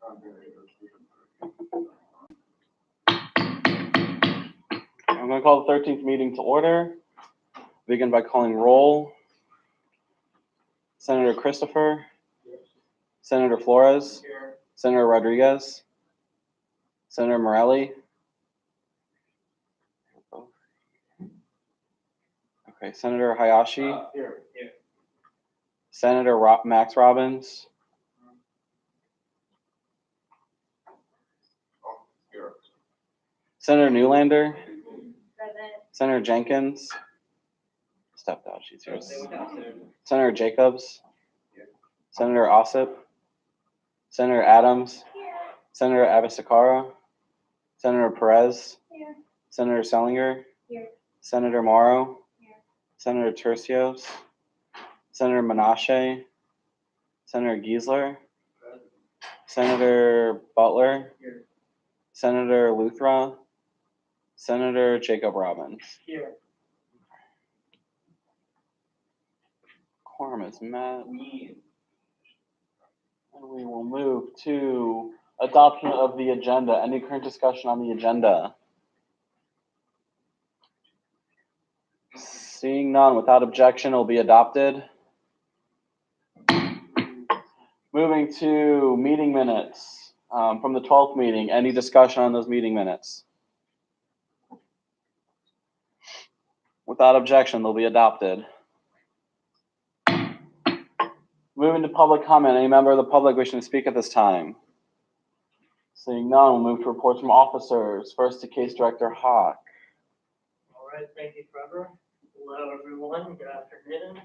I'm going to call the 13th meeting to order. Begin by calling roll. Senator Christopher. Senator Flores. Senator Rodriguez. Senator Morelli. Okay, Senator Hayashi. Here. Senator Max Robbins. Here. Senator Newlander. Present. Senator Jenkins. Stepped out, she's here. Senator Jacobs. Senator Ossip. Senator Adams. Here. Senator Abisakara. Senator Perez. Here. Senator Sellinger. Here. Senator Morrow. Here. Senator Tercios. Senator Menashe. Senator Giesler. Senator Butler. Here. Senator Luthra. Senator Jacob Robbins. Here. Quorum is met. And we will move to adoption of the agenda. Any current discussion on the agenda? Seeing none, without objection, it will be adopted. Moving to meeting minutes from the 12th meeting. Any discussion on those meeting minutes? Without objection, they'll be adopted. Moving to public comment. Any member of the public wishing to speak at this time? Seeing none, we'll move to reports from officers. First to Case Director Hawk. All right, thank you, Trevor. Hello, everyone. Good afternoon.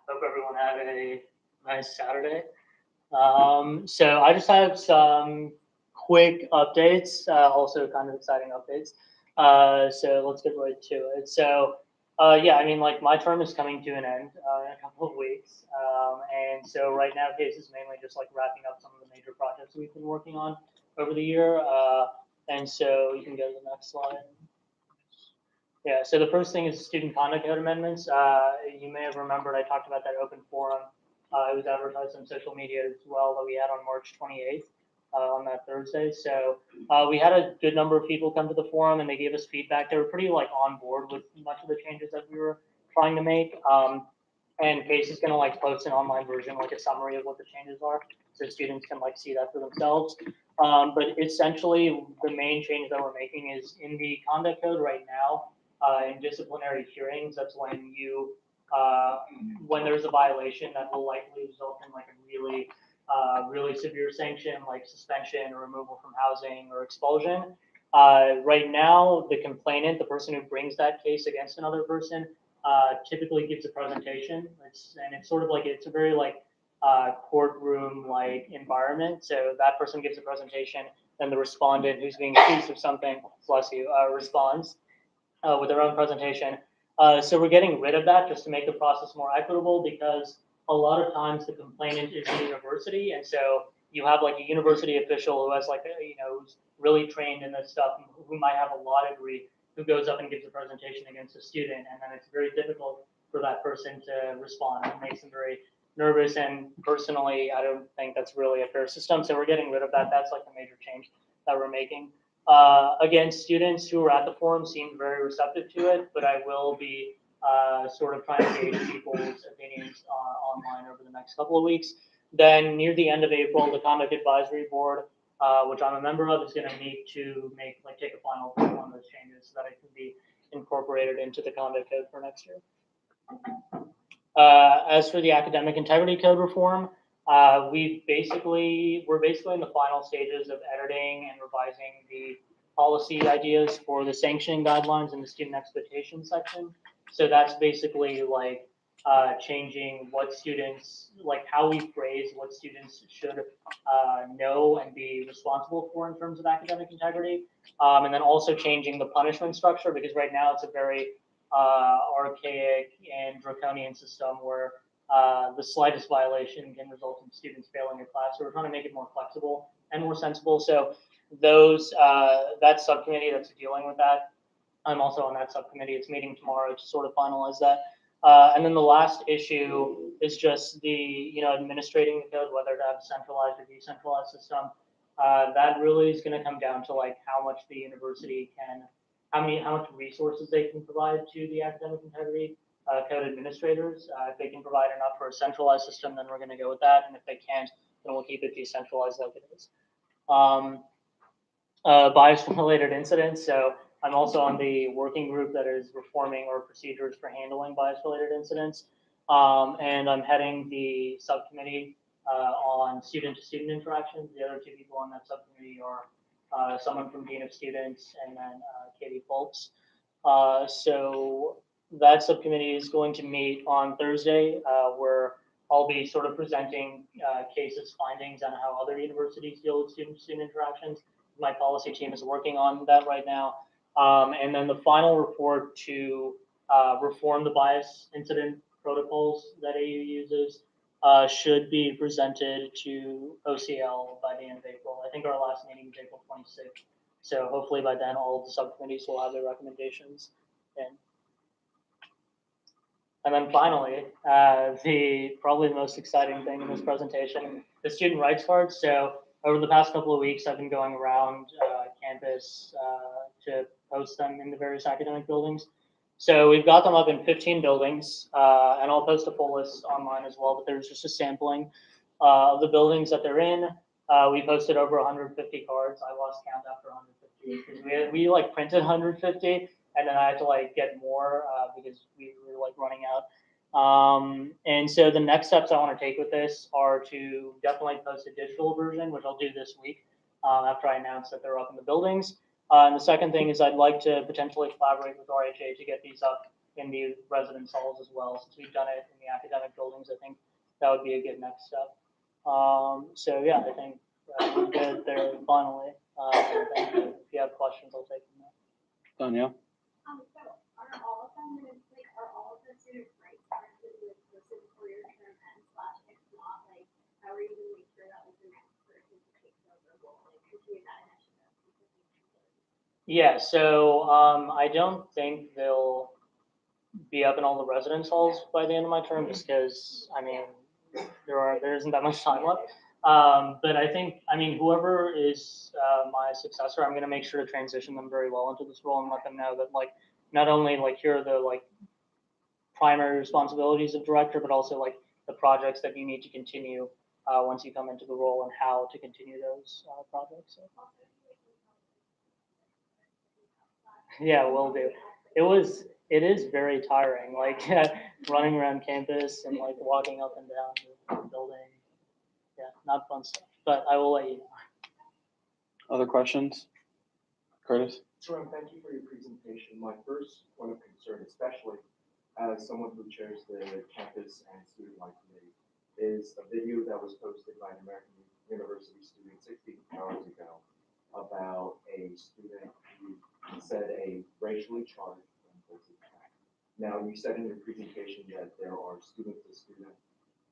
Hope everyone had a nice Saturday. So I just have some quick updates, also kind of exciting updates. So let's get right to it. So yeah, I mean, like my term is coming to an end in a couple of weeks. And so right now, Case is mainly just like wrapping up some of the major projects we've been working on over the year. And so you can go to the next slide. Yeah, so the first thing is student conduct code amendments. You may have remembered I talked about that open forum. It was advertised on social media as well that we had on March 28th on that Thursday. So we had a good number of people come to the forum and they gave us feedback. They were pretty like on board with much of the changes that we were trying to make. And Case is gonna like post an online version, like a summary of what the changes are, so students can like see that for themselves. But essentially the main change that we're making is in the conduct code right now. In disciplinary hearings, that's when you, when there's a violation that will likely result in like a really severe sanction like suspension or removal from housing or expulsion. Right now, the complainant, the person who brings that case against another person, typically gives a presentation. It's sort of like, it's a very like courtroom like environment. So that person gives a presentation, then the respondent who's being accused of something, bless you, responds with their own presentation. So we're getting rid of that just to make the process more equitable, because a lot of times the complainant is a university, and so you have like a university official who has like who's really trained in this stuff, who might have a law degree, who goes up and gives a presentation against a student, and then it's very difficult for that person to respond. It makes them very nervous, and personally, I don't think that's really a fair system. So we're getting rid of that. That's like the major change that we're making. Again, students who were at the forum seemed very receptive to it, but I will be sort of trying to gauge people's opinions online over the next couple of weeks. Then near the end of April, the Conduct Advisory Board, which I'm a member of, is going to meet to take a final vote on those changes so that it can be incorporated into the conduct code for next year. As for the academic integrity code reform, we're basically in the final stages of editing and revising the policy ideas for the sanctioning guidelines in the student expectation section. So that's basically like changing what students, like how we phrase what students should know and be responsible for in terms of academic integrity. And then also changing the punishment structure, because right now it's a very archaic and draconian system where the slightest violation can result in students failing a class. So we're trying to make it more flexible and more sensible. So that subcommittee that's dealing with that, I'm also on that subcommittee. It's meeting tomorrow to sort of finalize that. And then the last issue is just the, administrating the code, whether to have a centralized or decentralized system. That really is going to come down to like how much the university can, how much resources they can provide to the academic integrity code administrators. If they can provide enough for a centralized system, then we're going to go with that. And if they can't, then we'll keep it decentralized like it is. Bias-related incidents. So I'm also on the working group that is reforming our procedures for handling bias-related incidents. And I'm heading the subcommittee on student-to-student interactions. The other two people on that subcommittee are someone from Dean of Students and then Katie Foltz. So that subcommittee is going to meet on Thursday, where I'll be sort of presenting cases, findings on how other universities deal with student-to-student interactions. My policy team is working on that right now. And then the final report to reform the bias incident protocols that AU uses should be presented to OCL by the end of April. I think our last meeting is April 26th. So hopefully by then all of the subcommittees will have their recommendations in. And then finally, probably the most exciting thing in this presentation, the student rights cards. So over the past couple of weeks, I've been going around campus to post them in the various academic buildings. So we've got them up in 15 buildings, and I'll post a full list online as well, but there's just a sampling of the buildings that they're in. We posted over 150 cards. I lost count after 150 because we like printed 150, and then I had to like get more because we were like running out. And so the next steps I want to take with this are to definitely post a digital version, which I'll do this week after I announce that they're up in the buildings. And the second thing is I'd like to potentially collaborate with RHA to get these up in the residence halls as well. Since we've done it in the academic buildings, I think that would be a good next step. So yeah, I think we're good there finally. Thank you. If you have questions, I'll take them now. Danielle? So are all of them, like, are all of the student rights started with listed for your term and / if not, like, how are you going to make sure that was the next person to take over role, like, continue that initiative? Yeah, so I don't think they'll be up in all the residence halls by the end of my term, just because I mean there isn't that much time left. But I think whoever is my successor, I'm going to make sure to transition them very well into this role and let them know that like not only like here are the like primary responsibilities of director, but also like the projects that you need to continue once you come into the role and how to continue those projects. So. Yeah, will do. It is very tiring, like running around campus and like walking up and down the building. Yeah, not fun stuff, but I will let you know. Other questions? Curtis? Jerome, thank you for your presentation. My first point of concern, especially as someone who chairs the campus and student life committee, is a video that was posted by an American University student 16 hours ago about a student who said a racially charged impulsive attack. Now, you said in your presentation that there are student-to-student,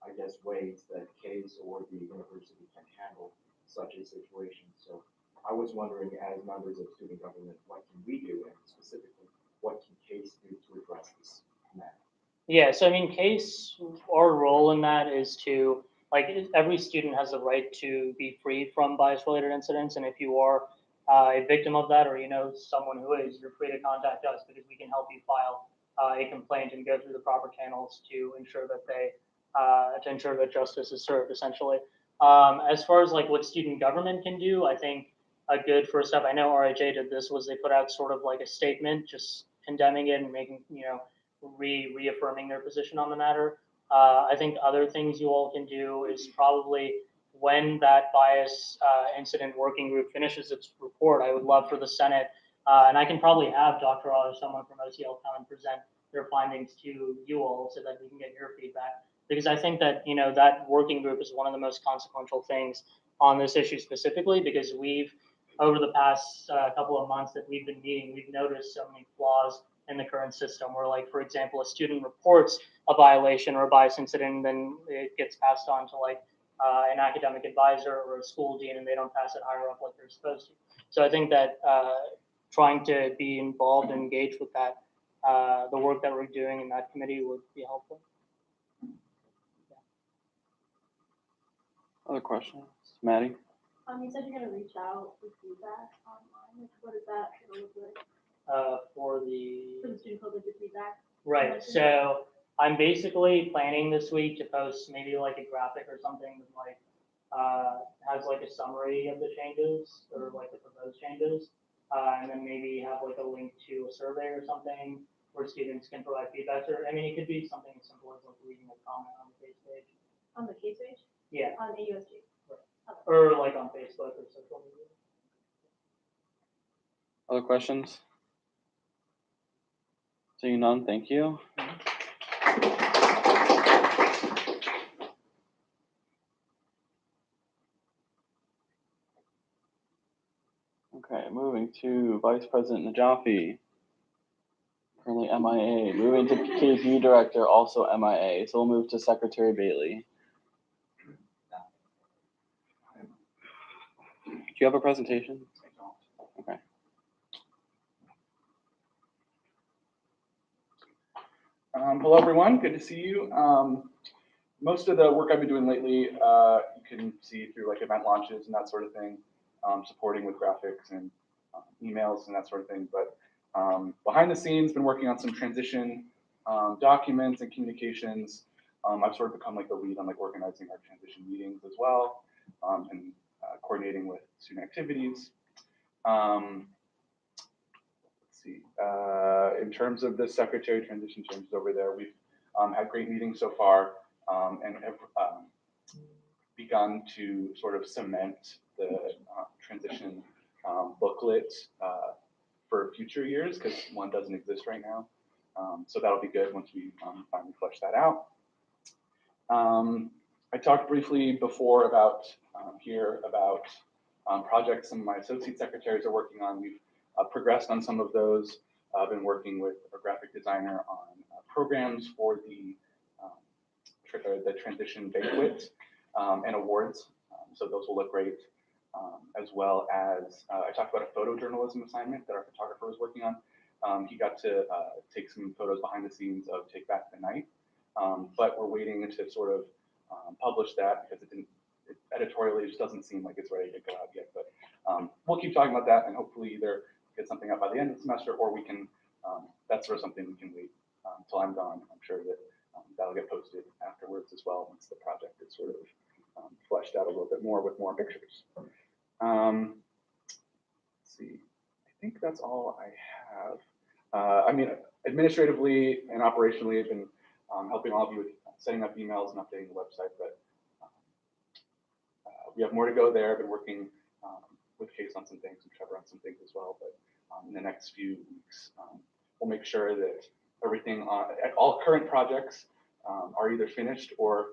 I guess, ways that CASE or the university can handle such a situation. So I was wondering, as members of student government, what can we do, and specifically, what can CASE do to address this matter? Yeah, so CASE, our role in that is to, like, every student has the right to be free from bias-related incidents, and if you are a victim of that, or you know someone who is, you're free to contact us because we can help you file a complaint and go through the proper channels to ensure that justice is served, essentially. As far as like what student government can do, I think a good first step, I know RHA did this, was they put out sort of like a statement just condemning it and making, reaffirming their position on the matter. I think other things you all can do is probably when that bias incident working group finishes its report, I would love for the Senate, and I can probably have Dr. or someone from OCL come and present their findings to you all so that we can get your feedback. Because I think that, that working group is one of the most consequential things on this issue specifically, because we've, over the past couple of months that we've been meeting, we've noticed so many flaws in the current system where, like, for example, a student reports a violation or a bias incident, and then it gets passed on to like an academic advisor or a school dean, and they don't pass it higher up like they're supposed to. So I think that trying to be involved and engaged with that the work that we're doing in that committee would be helpful. Other questions? Maddie? You said you're gonna reach out with feedback online, like, what is that gonna look like For for the, the student public to feedback? right, so I'm basically planning this week to post maybe like a graphic or something with like, has like a summary of the changes or like the proposed changes. And then maybe have like a link to a survey or something where students can provide feedback, or, I mean, it could be something as simple as like leaving a comment on the case page. On the case page, Yeah, on AUSG? or like on Facebook or social media. Other questions? Seeing none, thank you. Okay, moving to Vice President Najafi. Currently MIA. Moving to KPU Director, also MIA. So we'll move to Secretary Bailey. Do you have a presentation? Okay. Hello, everyone. Good to see you. Most of the work I've been doing lately, you can see through like event launches and that sort of thing, supporting with graphics and emails and that sort of thing. But behind the scenes, been working on some transition documents and communications. I've sort of become like the lead on like organizing our transition meetings as well, and coordinating with student activities. See, in terms of the secretary transition changes over there, we've had great meetings so far, and have begun to sort of cement the transition booklet for future years, because one doesn't exist right now. So that'll be good once we finally flesh that out. I talked briefly before about projects some of my associate secretaries are working on. We've progressed on some of those. I've been working with a graphic designer on programs for the transition banquet and awards. So those will look great. As well as I talked about a photojournalism assignment that our photographer was working on. He got to take some photos behind the scenes of Take Back the Night, but we're waiting to sort of publish that because editorially it just doesn't seem like it's ready to go out yet. But we'll keep talking about that and hopefully either get something out by the end of the semester, or we can, that's sort of something we can wait until I'm gone. I'm sure that that'll get posted afterwards as well once the project is sort of fleshed out a little bit more with more pictures. Let's see, I think that's all I have. I mean, administratively and operationally, I've been helping all of you with setting up emails and updating the website, but we have more to go there. I've been working with Case on some things and Trevor on some things as well, but in the next few weeks, we'll make sure that everything at all current projects are either finished or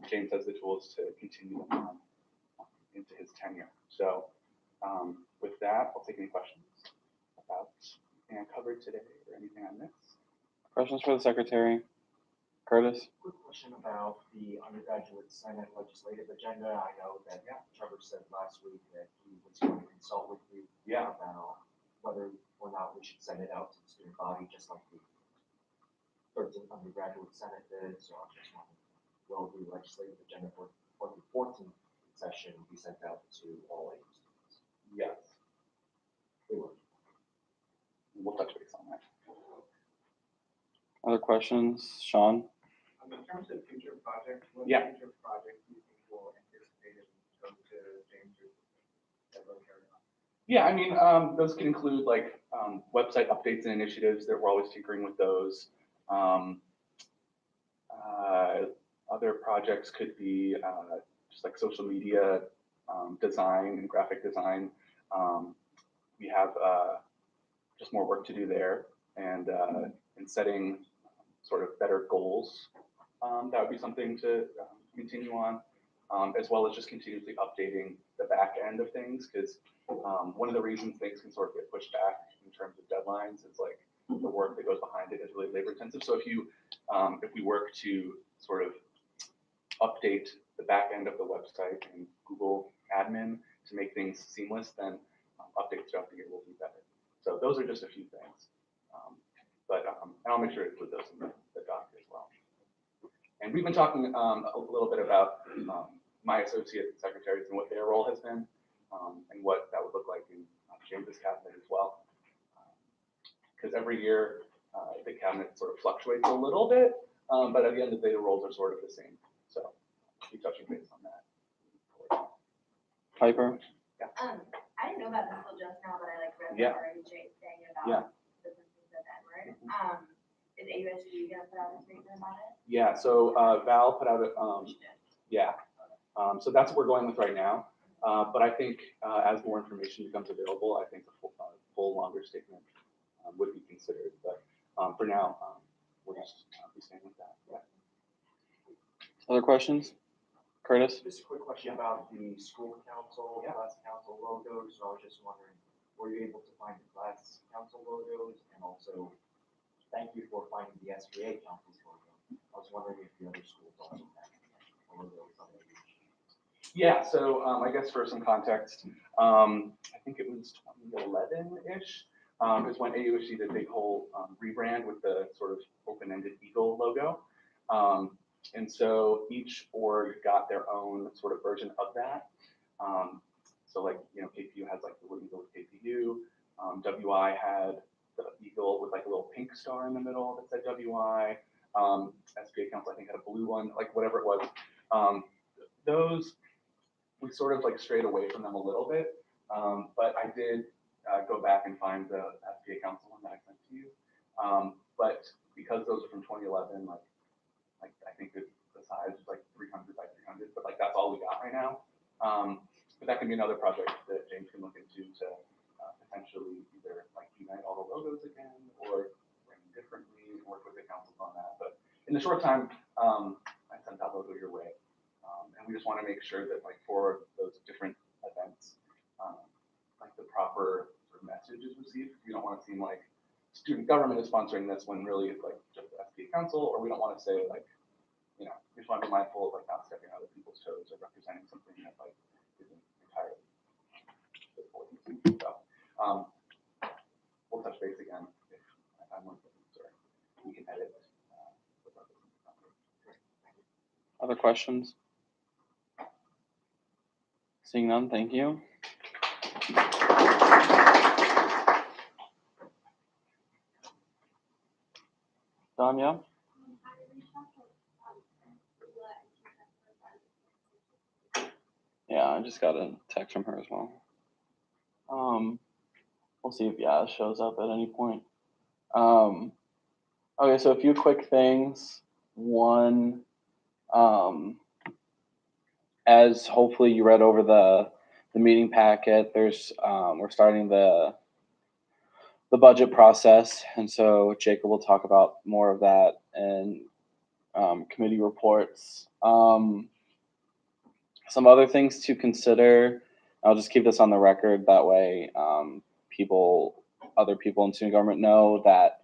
James has the tools to continue them on into his tenure. So with that, I'll take any questions about anything I covered today or anything I missed. Questions for the Secretary? Curtis? Quick question about the undergraduate Senate legislative agenda. I know that Trevor said last week that he was going to consult with you about whether or not we should send it out to the student body, just like the 13th undergraduate Senate did. So I'm just wondering, will the legislative agenda for the 14th session be sent out to all AU students? Yes, It will. we'll touch base on that. Other questions? Sean? In terms of future projects, what future projects do you think will anticipate in terms of James or carry on? Yeah, I mean, those can include like website updates and initiatives that we're always tinkering with those. Other projects could be just like social media design and graphic design. We have just more work to do there, and in setting sort of better goals. That would be something to continue on, as well as just continuously updating the back end of things, because one of the reasons things can sort of get pushed back in terms of deadlines is like the work that goes behind it is really labor intensive. So if we work to sort of update the back end of the website and Google admin to make things seamless, then updates throughout the year will be better. So those are just a few things. But I'll make sure to include those in the doc as well. And we've been talking a little bit about my associate secretaries and what their role has been, and what that would look like in James's cabinet as well. Because every year the cabinet sort of fluctuates a little bit, but at the end of the day, the roles are sort of the same. So I'll be touching base on that. Piper? I didn't know about this till just now, but I like read Yeah. already Jake saying Yeah. about the things at Edward. Is AUSG gonna put out a statement about it? Yeah, so Val put out a, yeah. So that's what we're going with right now. But I think as more information becomes available, I think a full longer statement would be considered. But for now, we're just be staying with that. Yeah. Other questions? Curtis? Just a quick question about the school council, class council logos. So I was just wondering, were you able to find the class council logos? And also, thank you for finding the SBA council's logo. I was wondering if the other schools also had a logo. Yeah, so I guess for some context, I think it was 2011-ish is when AUSG did a big whole rebrand with the sort of open-ended eagle logo. And so each org got their own sort of version of that. So like, KPU has like the little eagle with KPU. WI had the eagle with like a little pink star in the middle that said WI. SBA Council, I think, had a blue one, like whatever it was. Those, we sort of like strayed away from them a little bit. But I did go back and find the SBA Council one that I sent to you. But because those are from 2011, like I think the size is like 300 by 300, but like that's all we got right now. But that can be another project that James can look into to potentially either like unite all the logos again or bring them differently, work with the councils on that. But in the short time, I sent that logo your way. And we just want to make sure that like for those different events, like the proper sort of message is received. We don't want to seem like student government is sponsoring this when really it's like just the SBA Council, or we don't want to say like, we just want to be mindful of like not stepping out of people's toes or representing something that like isn't entirely important. So we'll touch base again if I'm on things, or we can edit. Other questions? Seeing none, thank you. Danya? Yeah, I just got a text from her as well. We'll see if Yaz shows up at any point. Okay, so a few quick things. One, as hopefully you read over the meeting packet, there's we're starting the budget process, and so Jacob will talk about more of that in committee reports. Some other things to consider. I'll just keep this on the record. That way, other people in student government know that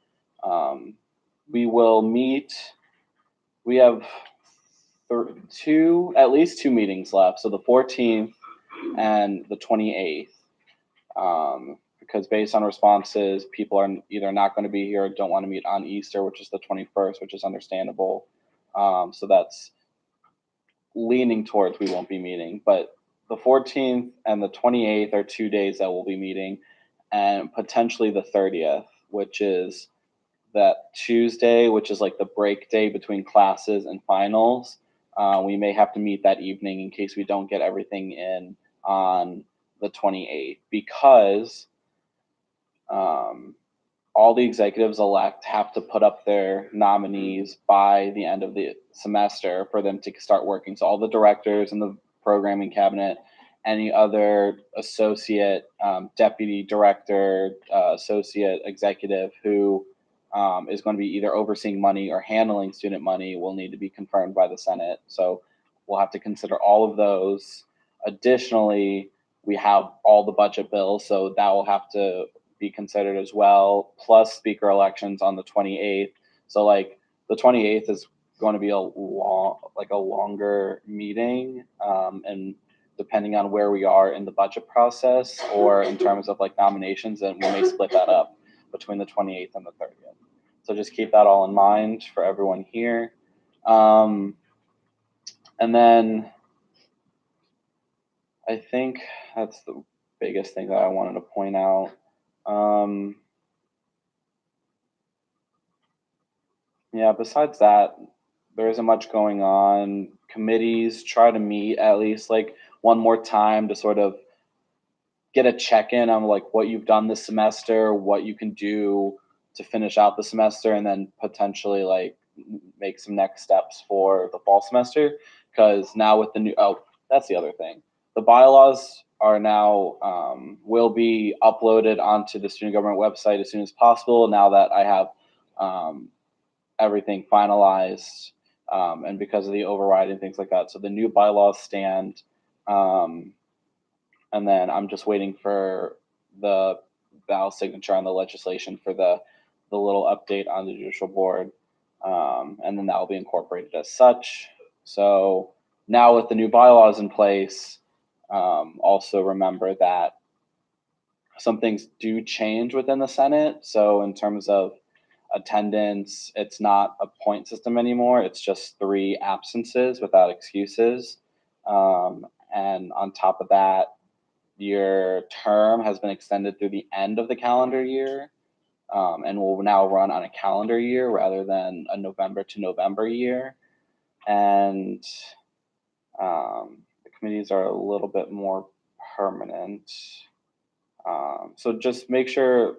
we will meet. We have at least two meetings left. So the 14th and the 28th. Because based on responses, people are either not going to be here or don't want to meet on Easter, which is the 21st, which is understandable. So that's leaning towards we won't be meeting. But the 14th and the 28th are 2 days that we'll be meeting, and potentially the 30th, which is that Tuesday, which is like the break day between classes and finals. We may have to meet that evening in case we don't get everything in on the 28th, because all the executives elect have to put up their nominees by the end of the semester for them to start working. So all the directors in the programming cabinet, any other associate, deputy director, associate executive who is going to be either overseeing money or handling student money will need to be confirmed by the Senate. So we'll have to consider all of those. Additionally, we have all the budget bills, so that will have to be considered as well, plus speaker elections on the 28th. So like the 28th is going to be a longer meeting, and depending on where we are in the budget process or in terms of like nominations, then we may split that up between the 28th and the 30th. So just keep that all in mind for everyone here. And then I think that's the biggest thing that I wanted to point out. Yeah, besides that, there isn't much going on. Committees try to meet at least like one more time to sort of get a check-in on like what you've done this semester, what you can do to finish out the semester, and then potentially like make some next steps for the fall semester. Because now with the new, oh, that's the other thing. The bylaws are now will be uploaded onto the student government website as soon as possible. Now that I have everything finalized, and because of the override and things like that, so the new bylaws stand. And then I'm just waiting for the Val signature on the legislation for the little update on the judicial board, and then that will be incorporated as such. So now with the new bylaws in place, also remember that some things do change within the Senate. So in terms of attendance, it's not a point system anymore. It's just 3 absences without excuses. And on top of that, your term has been extended through the end of the calendar year, and will now run on a calendar year rather than a November to November year. And the committees are a little bit more permanent. So just make sure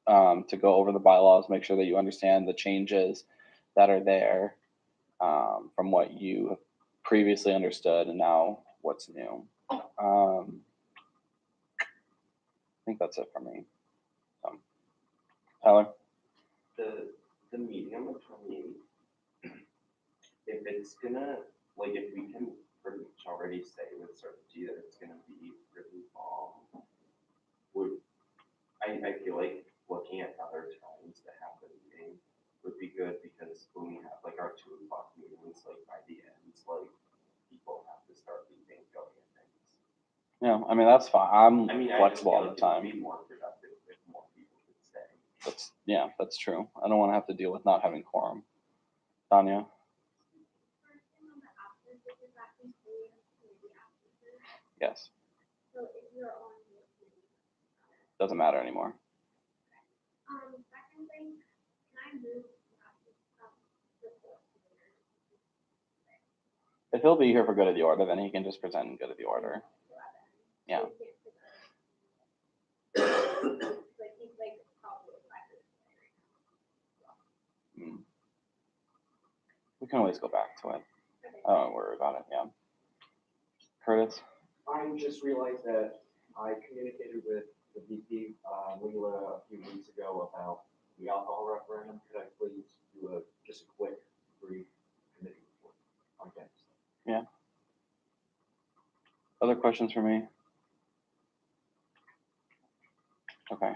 to go over the bylaws, make sure that you understand the changes that are there, from what you have previously understood and now what's new. I think that's it for me. Tyler? The meeting on the 28th, if it's gonna, like, if we can pretty much already say with certainty that it's gonna be really fall, I feel like looking at other times to have the meeting would be good, because when we have like our 2 o'clock meetings, like by the end, it's like people have to start leaving, going and things. Yeah, I mean, that's fine. I'm I mean, flexible all I the just feel like time. it'd be more productive if more people could stay. That's true. I don't want to have to deal with not having quorum. Tanya? First thing on the absences is that include committee absences. Yes. So if you're on the committee. Doesn't matter anymore. Second thing, can I move the fourth later? If he'll be here for good of the order, then he can just present good of the order. Yeah. Like he's like probably 5 minutes later. We can always go back to it. I don't worry about it. Yeah. Curtis? I just realized that I communicated with the VP, Leela, a few weeks ago about the alcohol referendum. Could I please do just a quick brief committee report on that? Yeah. Other questions for me? Okay.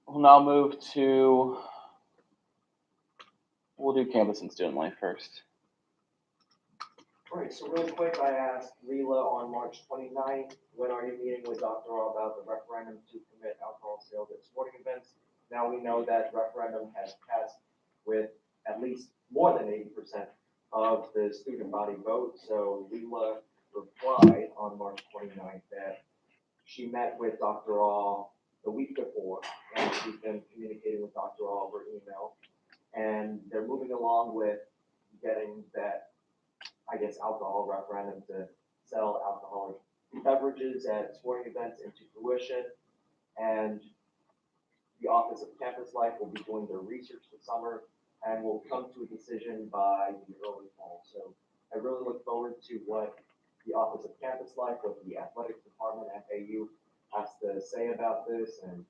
We'll now move to, we'll do campus and student life first. All right, so real quick, I asked Leela on March 29th, when are you meeting with Dr. O about the referendum to permit alcohol sales at sporting events? Now we know that referendum has passed with at least more than 80% of the student body vote. So Leela replied on March 29th that she met with Dr. O the week before, and she's been communicating with Dr. O over email. And they're moving along with getting that, I guess, alcohol referendum to sell alcoholic beverages at sporting events into fruition. And the Office of Campus Life will be doing their research this summer and will come to a decision by the early fall. So I really look forward to what the Office of Campus Life, what the athletics department at AU has to say about this, and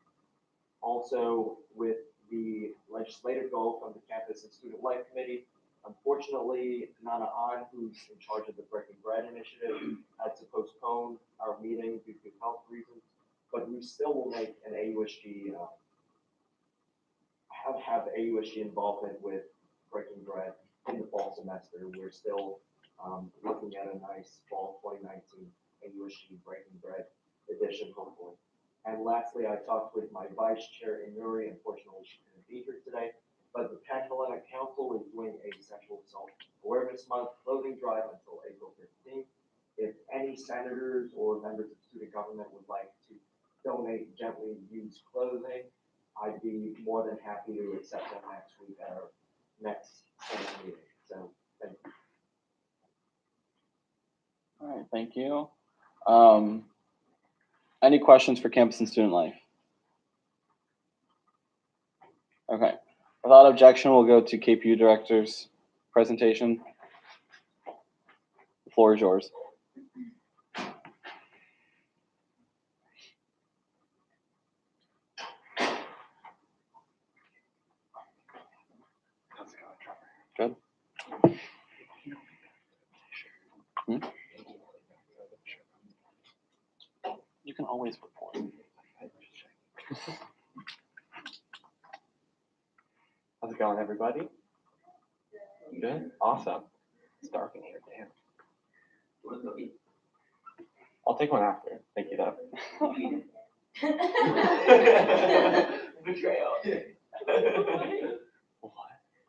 also with the legislative goal from the Campus and Student Life Committee. Unfortunately, Nana An, who's in charge of the Breaking Bread initiative, had to postpone our meeting due to health reasons, but we still will make an AUSG, have AUSG involvement with Breaking Bread in the fall semester. We're still looking at a nice fall 2019 AUSG Breaking Bread edition, hopefully. And lastly, I talked with my vice chair, Inuri. Unfortunately, she couldn't be featured today, but the Penn Hellenic Council is doing a sexual assault awareness month clothing drive until April 15th. If any senators or members of student government would like to donate gently used clothing, I'd be more than happy to accept them next week at our next Senate meeting. So, thank you. All right, thank you. Any questions for campus and student life? Okay, without objection, we'll go to KPU director's presentation. The floor is yours. Good. You can always report. How's it going, everybody? Good? Awesome. It's dark in here, damn. I'll take one after. Thank you, though. Betrayal. What?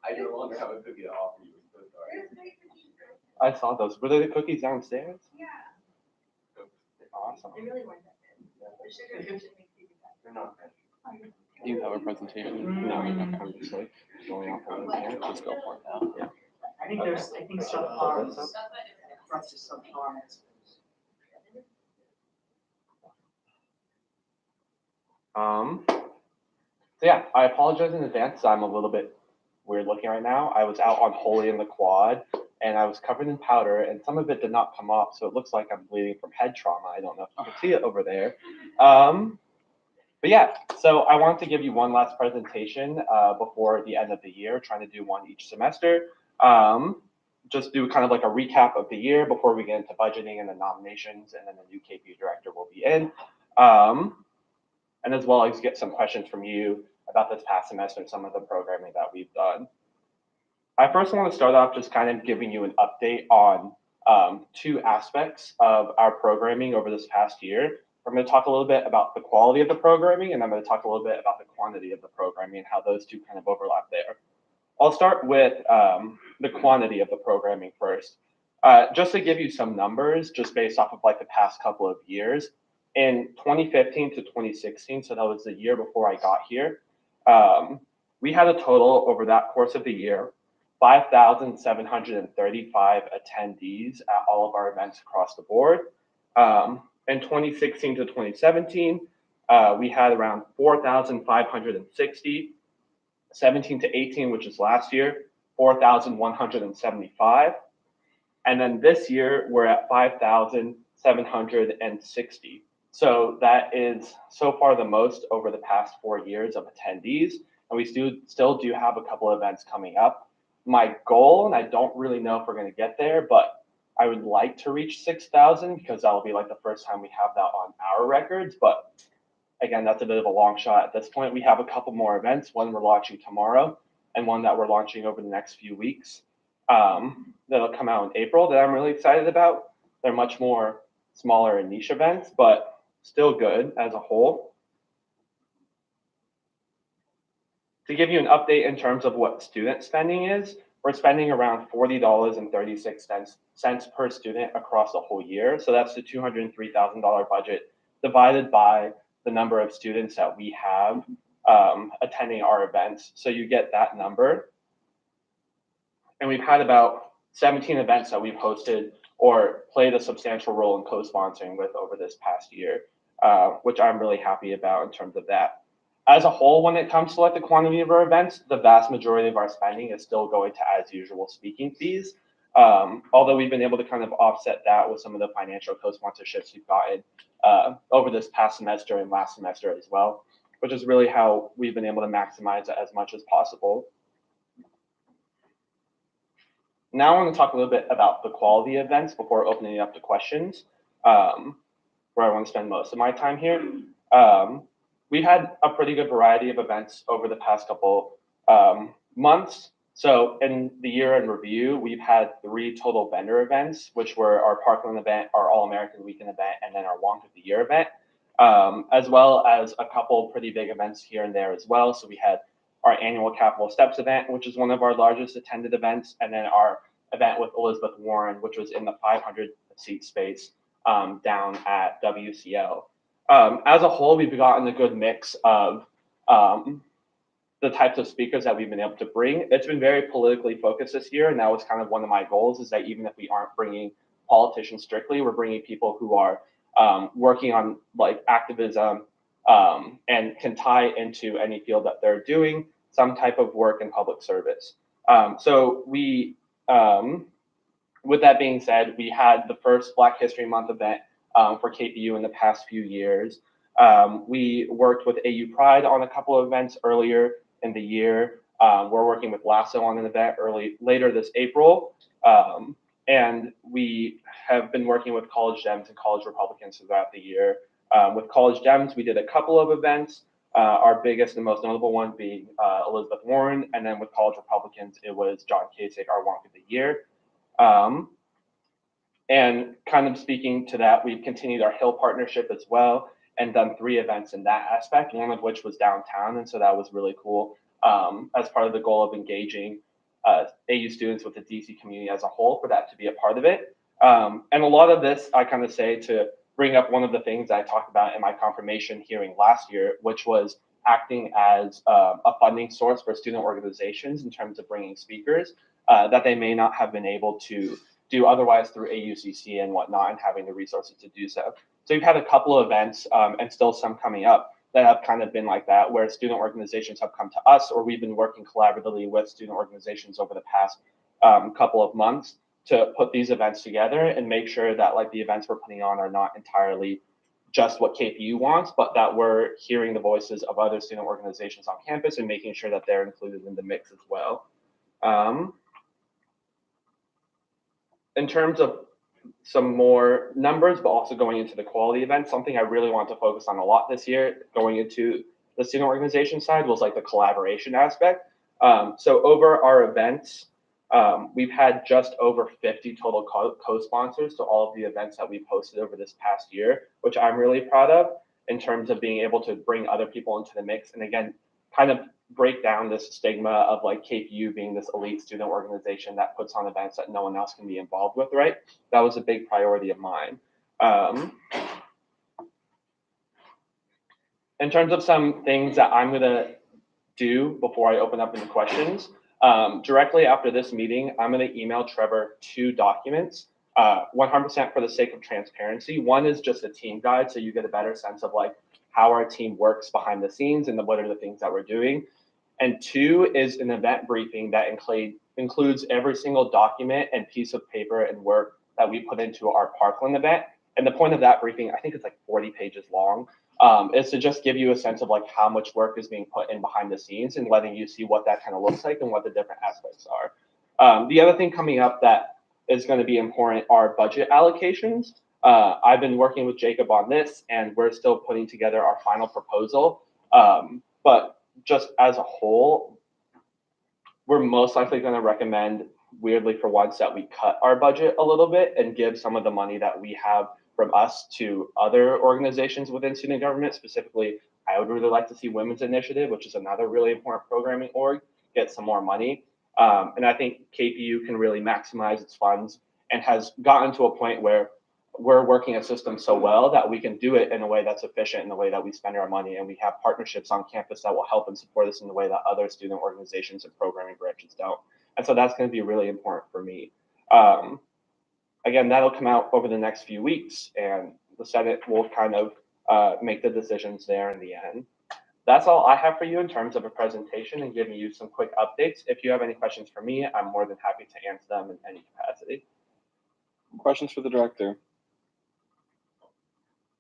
I no longer have a cookie to offer you. I'm so sorry. I saw those. Were they the cookies downstairs? Yeah, Awesome. they really weren't that good. The sugar should make you better. They're not bad. Do you have a presentation? No, I'm just like going off a little bit. Let's go for it now. Yeah. I think subpar, that's just subpar. So yeah, I apologize in advance. I'm a little bit weird looking right now. I was out on Holy in the quad and I was covered in powder and some of it did not come off. So it looks like I'm bleeding from head trauma. I don't know if you can see it over there. But yeah, so I wanted to give you one last presentation before the end of the year, trying to do one each semester. Just do kind of like a recap of the year before we get into budgeting and the nominations, and then the new KPU director will be in. And as well as get some questions from you about this past semester and some of the programming that we've done. I first want to start off just kind of giving you an update on two aspects of our programming over this past year. I'm going to talk a little bit about the quality of the programming, and I'm going to talk a little bit about the quantity of the programming and how those two kind of overlap there. I'll start with the quantity of the programming first. Just to give you some numbers, just based off of like the past couple of years, in 2015 to 2016, so that was the year before I got here, we had a total over that course of the year, 5,735 attendees at all of our events across the board. In 2016 to 2017, we had around 4,560. 17 to 18, which is last year, 4,175. And then this year, we're at 5,760. So that is so far the most over the past 4 years of attendees. And we still do have a couple of events coming up. My goal, and I don't really know if we're going to get there, but I would like to reach 6,000 because that'll be like the first time we have that on our records. But again, that's a bit of a long shot at this point. We have a couple more events, one we're launching tomorrow and one that we're launching over the next few weeks that'll come out in April that I'm really excited about. They're much more smaller and niche events, but still good as a whole. To give you an update in terms of what student spending is, we're spending around $40.36 per student across the whole year. So that's the $203,000 budget divided by the number of students that we have attending our events. So you get that number. And we've had about 17 events that we've hosted or played a substantial role in co-sponsoring with over this past year, which I'm really happy about in terms of that. As a whole, when it comes to like the quantity of our events, the vast majority of our spending is still going to as usual speaking fees. Although we've been able to kind of offset that with some of the financial co-sponsorships we've gotten over this past semester and last semester as well, which is really how we've been able to maximize it as much as possible. Now I want to talk a little bit about the quality events before opening it up to questions, where I want to spend most of my time here. We had a pretty good variety of events over the past couple months. So in the year in review, we've had 3 total vendor events, which were our Parkland event, our All-American Weekend event, and then our Wonk of the Year event, as well as a couple pretty big events here and there as well. So we had our annual Capital Steps event, which is one of our largest attended events, and then our event with Elizabeth Warren, which was in the 500 seat space down at WCL. As a whole, we've gotten a good mix of the types of speakers that we've been able to bring. It's been very politically focused this year, and that was kind of one of my goals, is that even if we aren't bringing politicians strictly, we're bringing people who are working on like activism and can tie into any field that they're doing some type of work in public service. So we, with that being said, we had the first Black History Month event for KPU in the past few years. We worked with AU Pride on a couple of events earlier in the year. We're working with LASSO on an event later this April. And we have been working with College Dems and College Republicans throughout the year. With College Dems, we did a couple of events, our biggest and most notable one being Elizabeth Warren. And then with College Republicans, it was John Kasich, our Wonk of the Year. And kind of speaking to that, we've continued our Hill partnership as well and done 3 events in that aspect, one of which was downtown. And so that was really cool as part of the goal of engaging AU students with the DC community as a whole, for that to be a part of it. And a lot of this, I kind of say to bring up one of the things I talked about in my confirmation hearing last year, which was acting as a funding source for student organizations in terms of bringing speakers that they may not have been able to do otherwise through AUCC and whatnot, and having the resources to do so. So we've had a couple of events and still some coming up that have kind of been like that, where student organizations have come to us, or we've been working collaboratively with student organizations over the past couple of months to put these events together and make sure that like the events we're putting on are not entirely just what KPU wants, but that we're hearing the voices of other student organizations on campus and making sure that they're included in the mix as well. In terms of some more numbers, but also going into the quality events, something I really want to focus on a lot this year, going into the student organization side, was like the collaboration aspect. So over our events, we've had just over 50 total co-sponsors to all of the events that we've hosted over this past year, which I'm really proud of in terms of being able to bring other people into the mix. And again, kind of break down this stigma of like KPU being this elite student organization that puts on events that no one else can be involved with, right? That was a big priority of mine. In terms of some things that I'm gonna do before I open up into questions, directly after this meeting, I'm gonna email Trevor 2 documents, 100% for the sake of transparency. One is just a team guide, so you get a better sense of like how our team works behind the scenes and what are the things that we're doing. And 2 is an event briefing that includes every single document and piece of paper and work that we put into our Parkland event. And the point of that briefing, I think it's like 40 pages long, is to just give you a sense of like how much work is being put in behind the scenes and letting you see what that kind of looks like and what the different aspects are. The other thing coming up that is going to be important are budget allocations. I've been working with Jacob on this, and we're still putting together our final proposal. But just as a whole, we're most likely going to recommend, weirdly for once, that we cut our budget a little bit and give some of the money that we have from us to other organizations within student government. Specifically, I would really like to see Women's Initiative, which is another really important programming org, get some more money. And I think KPU can really maximize its funds and has gotten to a point where we're working a system so well that we can do it in a way that's efficient in the way that we spend our money. And we have partnerships on campus that will help and support us in the way that other student organizations and programming branches don't. And so that's going to be really important for me. Again, that'll come out over the next few weeks, and the Senate will kind of make the decisions there in the end. That's all I have for you in terms of a presentation and giving you some quick updates. If you have any questions for me, I'm more than happy to answer them in any capacity. Questions for the director?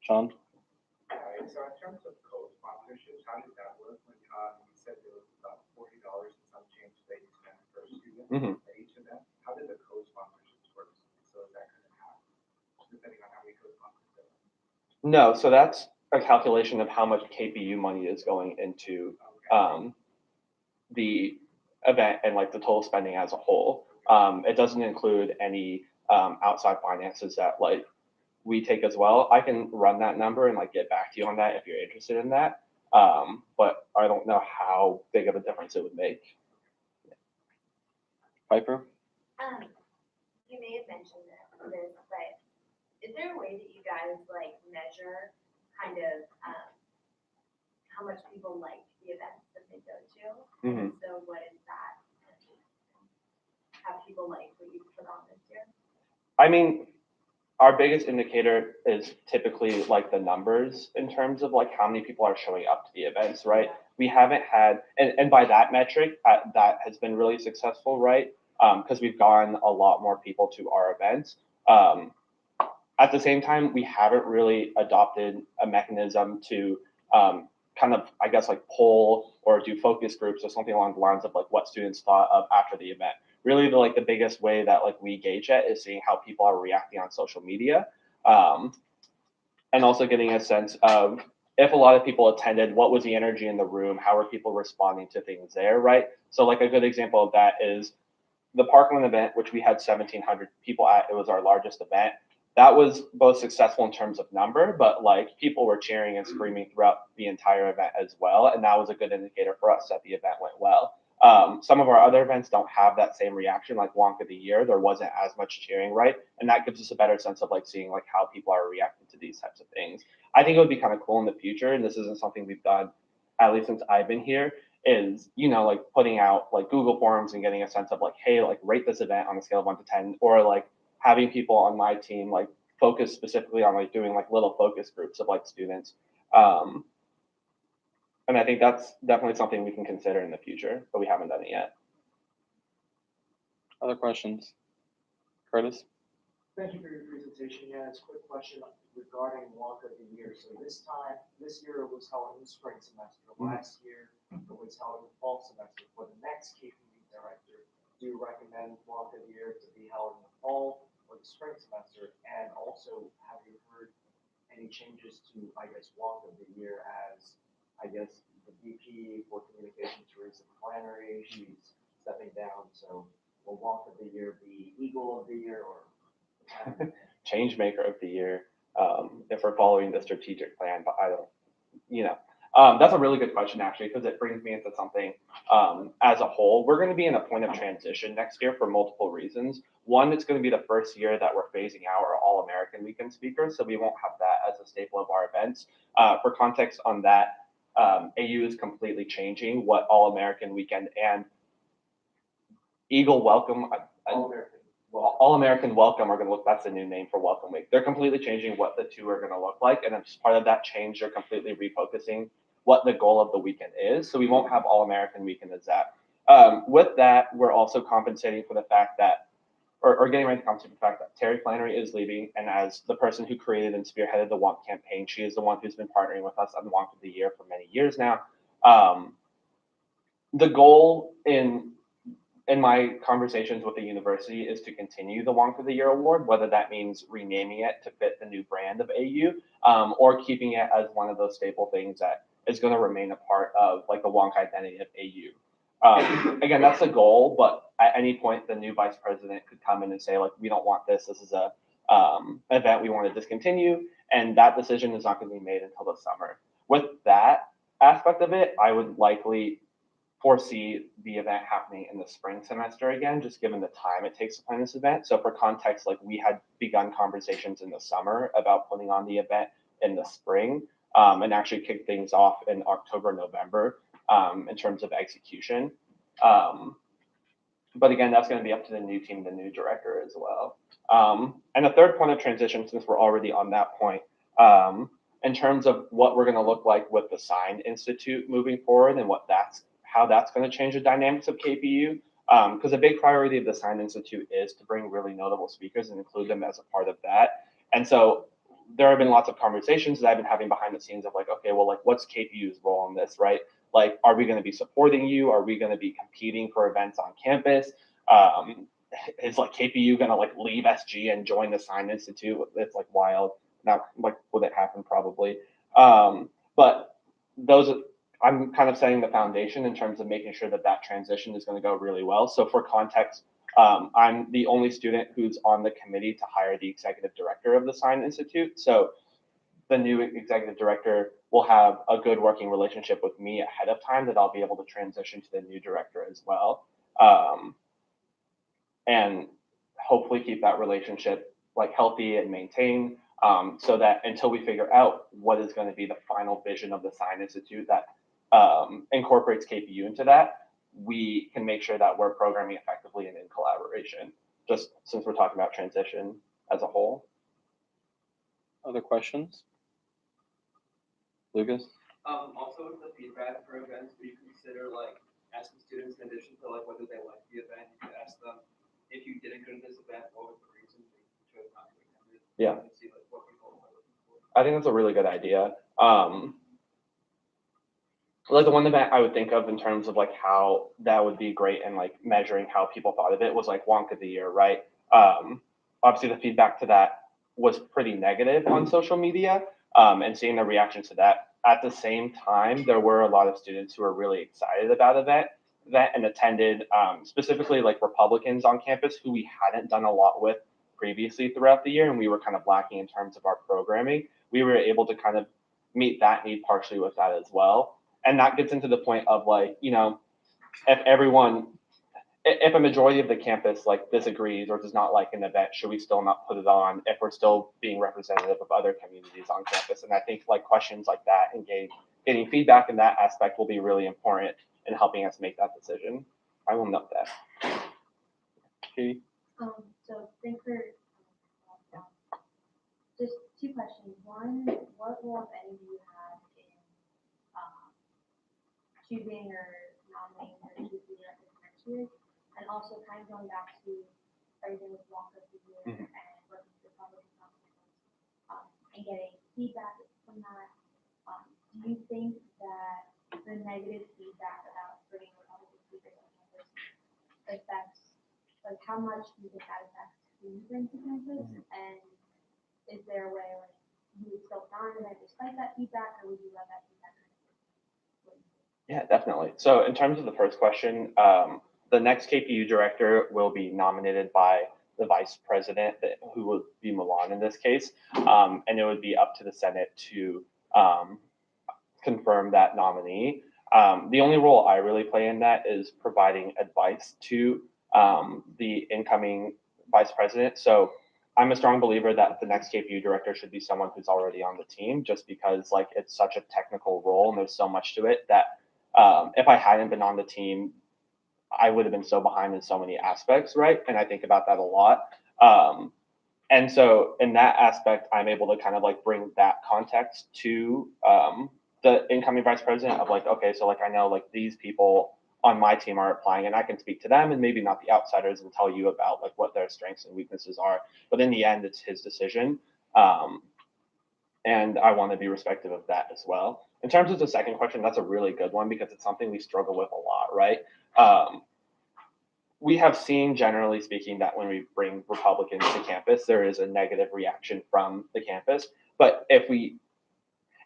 Sean? Alright, so in terms of co-sponsorships, how did that work when you said there was about $40 and some change that you spent per student at each of them? How did the co-sponsorships work? So is that kind of half, depending on how many co-sponsors there are? No, so that's a calculation of how much KPU money is going into the event and like the total spending as a whole. It doesn't include any outside finances that like we take as well. I can run that number and like get back to you on that if you're interested in that. But I don't know how big of a difference it would make. Piper? You may have mentioned this, but is there a way that you guys like measure kind of how much people like the events that they go to? Mhm. So what is that? Have people like what you put on this year? I mean, our biggest indicator is typically like the numbers in terms of like how many people are showing up to the events, right? We haven't had, and by that metric, that has been really successful, right? Because we've gotten a lot more people to our events. At the same time, we haven't really adopted a mechanism to kind of, I guess, like poll or do focus groups or something along the lines of like what students thought of after the event. Really, the biggest way that like we gauge it is seeing how people are reacting on social media, and also getting a sense of if a lot of people attended, what was the energy in the room, how are people responding to things there, right? So like a good example of that is the Parkland event, which we had 1,700 people at. It was our largest event. That was both successful in terms of number, but like people were cheering and screaming throughout the entire event as well, and that was a good indicator for us that the event went well. Some of our other events don't have that same reaction, like Wonk of the Year. There wasn't as much cheering, right? And that gives us a better sense of like seeing like how people are reacting to these types of things. I think it would be kind of cool in the future, and this isn't something we've done at least since I've been here, is like putting out like Google forms and getting a sense of like, hey, like rate this event on a scale of 1 to 10, or like having people on my team like focus specifically on like doing like little focus groups of like students. And I think that's definitely something we can consider in the future, but we haven't done it yet. Other questions? Curtis? Thank you for your presentation. Yeah, it's a quick question regarding Walk of the Year. So this year it was held in the spring semester. Last year it was held in the fall semester. For the next KPU director, do you recommend Walk of the Year to be held in the fall or the spring semester? And also, have you heard any changes to, I guess, Walk of the Year as, I guess, the VP for communication, Teresa Flannery, she's stepping down. So will Walk of the Year be Eagle of the Year or Change maker of the year, if we're following the strategic plan, but I don't, that's a really good question actually, because it brings me into something. As a whole, we're going to be in a point of transition next year for multiple reasons. One, it's going to be the first year that we're phasing out our All-American Weekend speakers, so we won't have that as a staple of our events. For context on that, AU is completely changing what All-American Weekend and Eagle Welcome. All-American Welcome are going to look, that's the new name for Welcome Week. They're completely changing what the two are going to look like. And as part of that change, they're completely refocusing what the goal of the weekend is. So we won't have All-American Weekend as that. With that, we're also compensating for the fact that, or getting ready to compensate for the fact that Terry Flannery is leaving. And as the person who created and spearheaded the Wonk campaign, she is the one who's been partnering with us on the Wonk of the Year for many years now. The goal in my conversations with the university is to continue the Wonk of the Year award, whether that means renaming it to fit the new brand of AU, or keeping it as one of those staple things that is going to remain a part of like the Wonk identity of AU. Again, that's the goal, but at any point the new vice president could come in and say like, we don't want this. This is a event we want to discontinue, and that decision is not going to be made until the summer. With that aspect of it, I would likely foresee the event happening in the spring semester again, just given the time it takes to plan this event. So for context, like we had begun conversations in the summer about putting on the event in the spring, and actually kick things off in October, November, in terms of execution. But again, that's going to be up to the new team, the new director as well. And the third point of transition, since we're already on that point, in terms of what we're going to look like with the Sign Institute moving forward and how that's going to change the dynamics of KPU. Because a big priority of the Sign Institute is to bring really notable speakers and include them as a part of that. And so there have been lots of conversations that I've been having behind the scenes of like, okay, well, like what's KPU's role in this, right? Like, are we going to be supporting you? Are we going to be competing for events on campus? Is like KPU going to like leave SG and join the Sign Institute? It's like wild. Now, like, would it happen? Probably. But I'm kind of setting the foundation in terms of making sure that that transition is going to go really well. So for context, I'm the only student who's on the committee to hire the executive director of the Sign Institute. So the new executive director will will have a good working relationship with me ahead of time that I'll be able to transition to the new director as well. And hopefully keep that relationship like healthy and maintained, so that until we figure out what is going to be the final vision of the Sign Institute that incorporates KPU into that, we can make sure that we're programming effectively and in collaboration, just since we're talking about transition as a whole. Other questions? Lucas? Also with the feedback for events, do you consider like asking students in addition to like whether they like the event, you could ask them if you didn't go to this event, what was the reason you chose not to attend it? Yeah. And see like what people are looking for. I think that's a really good idea. Like the one event I would think of in terms of like how that would be great and like measuring how people thought of it was like Wonk of the Year, right? Obviously the feedback to that was pretty negative on social media, and seeing the reactions to that. At the same time, there were a lot of students who were really excited about that and attended, specifically like Republicans on campus who we hadn't done a lot with previously throughout the year, and we were kind of lacking in terms of our programming. We were able to kind of meet that need partially with that as well. And that gets into the point of like, you know, if a majority of the campus like disagrees or does not like an event, should we still not put it on if we're still being representative of other communities on campus? And I think like questions like that and getting feedback in that aspect will be really important in helping us make that decision. I will note that. Katie? So thanks for, just two questions. One, what role, if any, do you have in, choosing or nominating or choosing directors next year? And also kind of going back to everything with Walk of the Year and working with Republicans on campus, and getting feedback from that. Do you think that the negative feedback about bringing Republican speakers on campus affects, like how much do you think that affects who you bring to campus? And is there a way like you would still honor that despite that feedback, or would you let that feedback kind of? Yeah, definitely. So in terms of the first question, the next KPU director will be nominated by the vice president, who would be Milan in this case, and it would be up to the Senate to confirm that nominee. The only role I really play in that is providing advice to the incoming vice president. So I'm a strong believer that the next KPU director should be someone who's already on the team, just because like it's such a technical role and there's so much to it that if I hadn't been on the team, I would have been so behind in so many aspects, right? And I think about that a lot. And so in that aspect, I'm able to kind of like bring that context to the incoming vice president of like, okay, so like I know like these people on my team are applying and I can speak to them and maybe not the outsiders and tell you about like what their strengths and weaknesses are. But in the end, it's his decision. And I want to be respectful of that as well. In terms of the second question, that's a really good one because it's something we struggle with a lot, right? We have seen, generally speaking, that when we bring Republicans to campus, there is a negative reaction from the campus. But if we,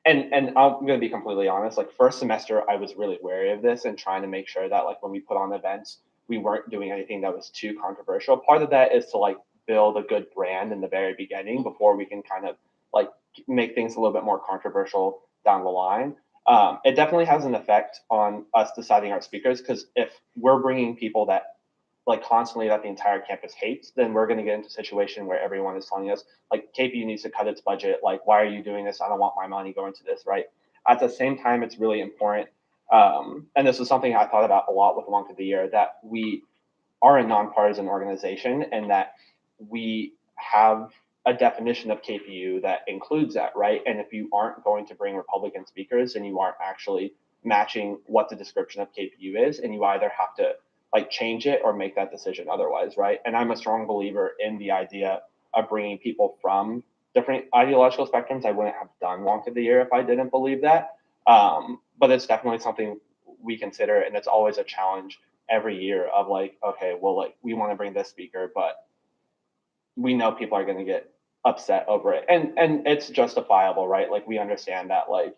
and I'm going to be completely honest, like first semester, I was really wary of this and trying to make sure that like when we put on events, we weren't doing anything that was too controversial. Part of that is to like build a good brand in the very beginning before we can kind of like make things a little bit more controversial down the line. It definitely has an effect on us deciding our speakers, because if we're bringing people that like constantly that the entire campus hates, then we're going to get into a situation where everyone is telling us like KPU needs to cut its budget. Like, why are you doing this? I don't want my money going to this, right? At the same time, it's really important. And this is something I thought about a lot with Wonk of the Year, that we are a nonpartisan organization and that we have a definition of KPU that includes that, right? And if you aren't going to bring Republican speakers and you aren't actually matching what the description of KPU is, and you either have to like change it or make that decision otherwise, right? And I'm a strong believer in the idea of bringing people from different ideological spectrums. I wouldn't have done Wonk of the Year if I didn't believe that. But it's definitely something we consider, and it's always a challenge every year of like, okay, well, like we want to bring this speaker, but we know people are going to get upset over it, and it's justifiable, right? Like we understand that like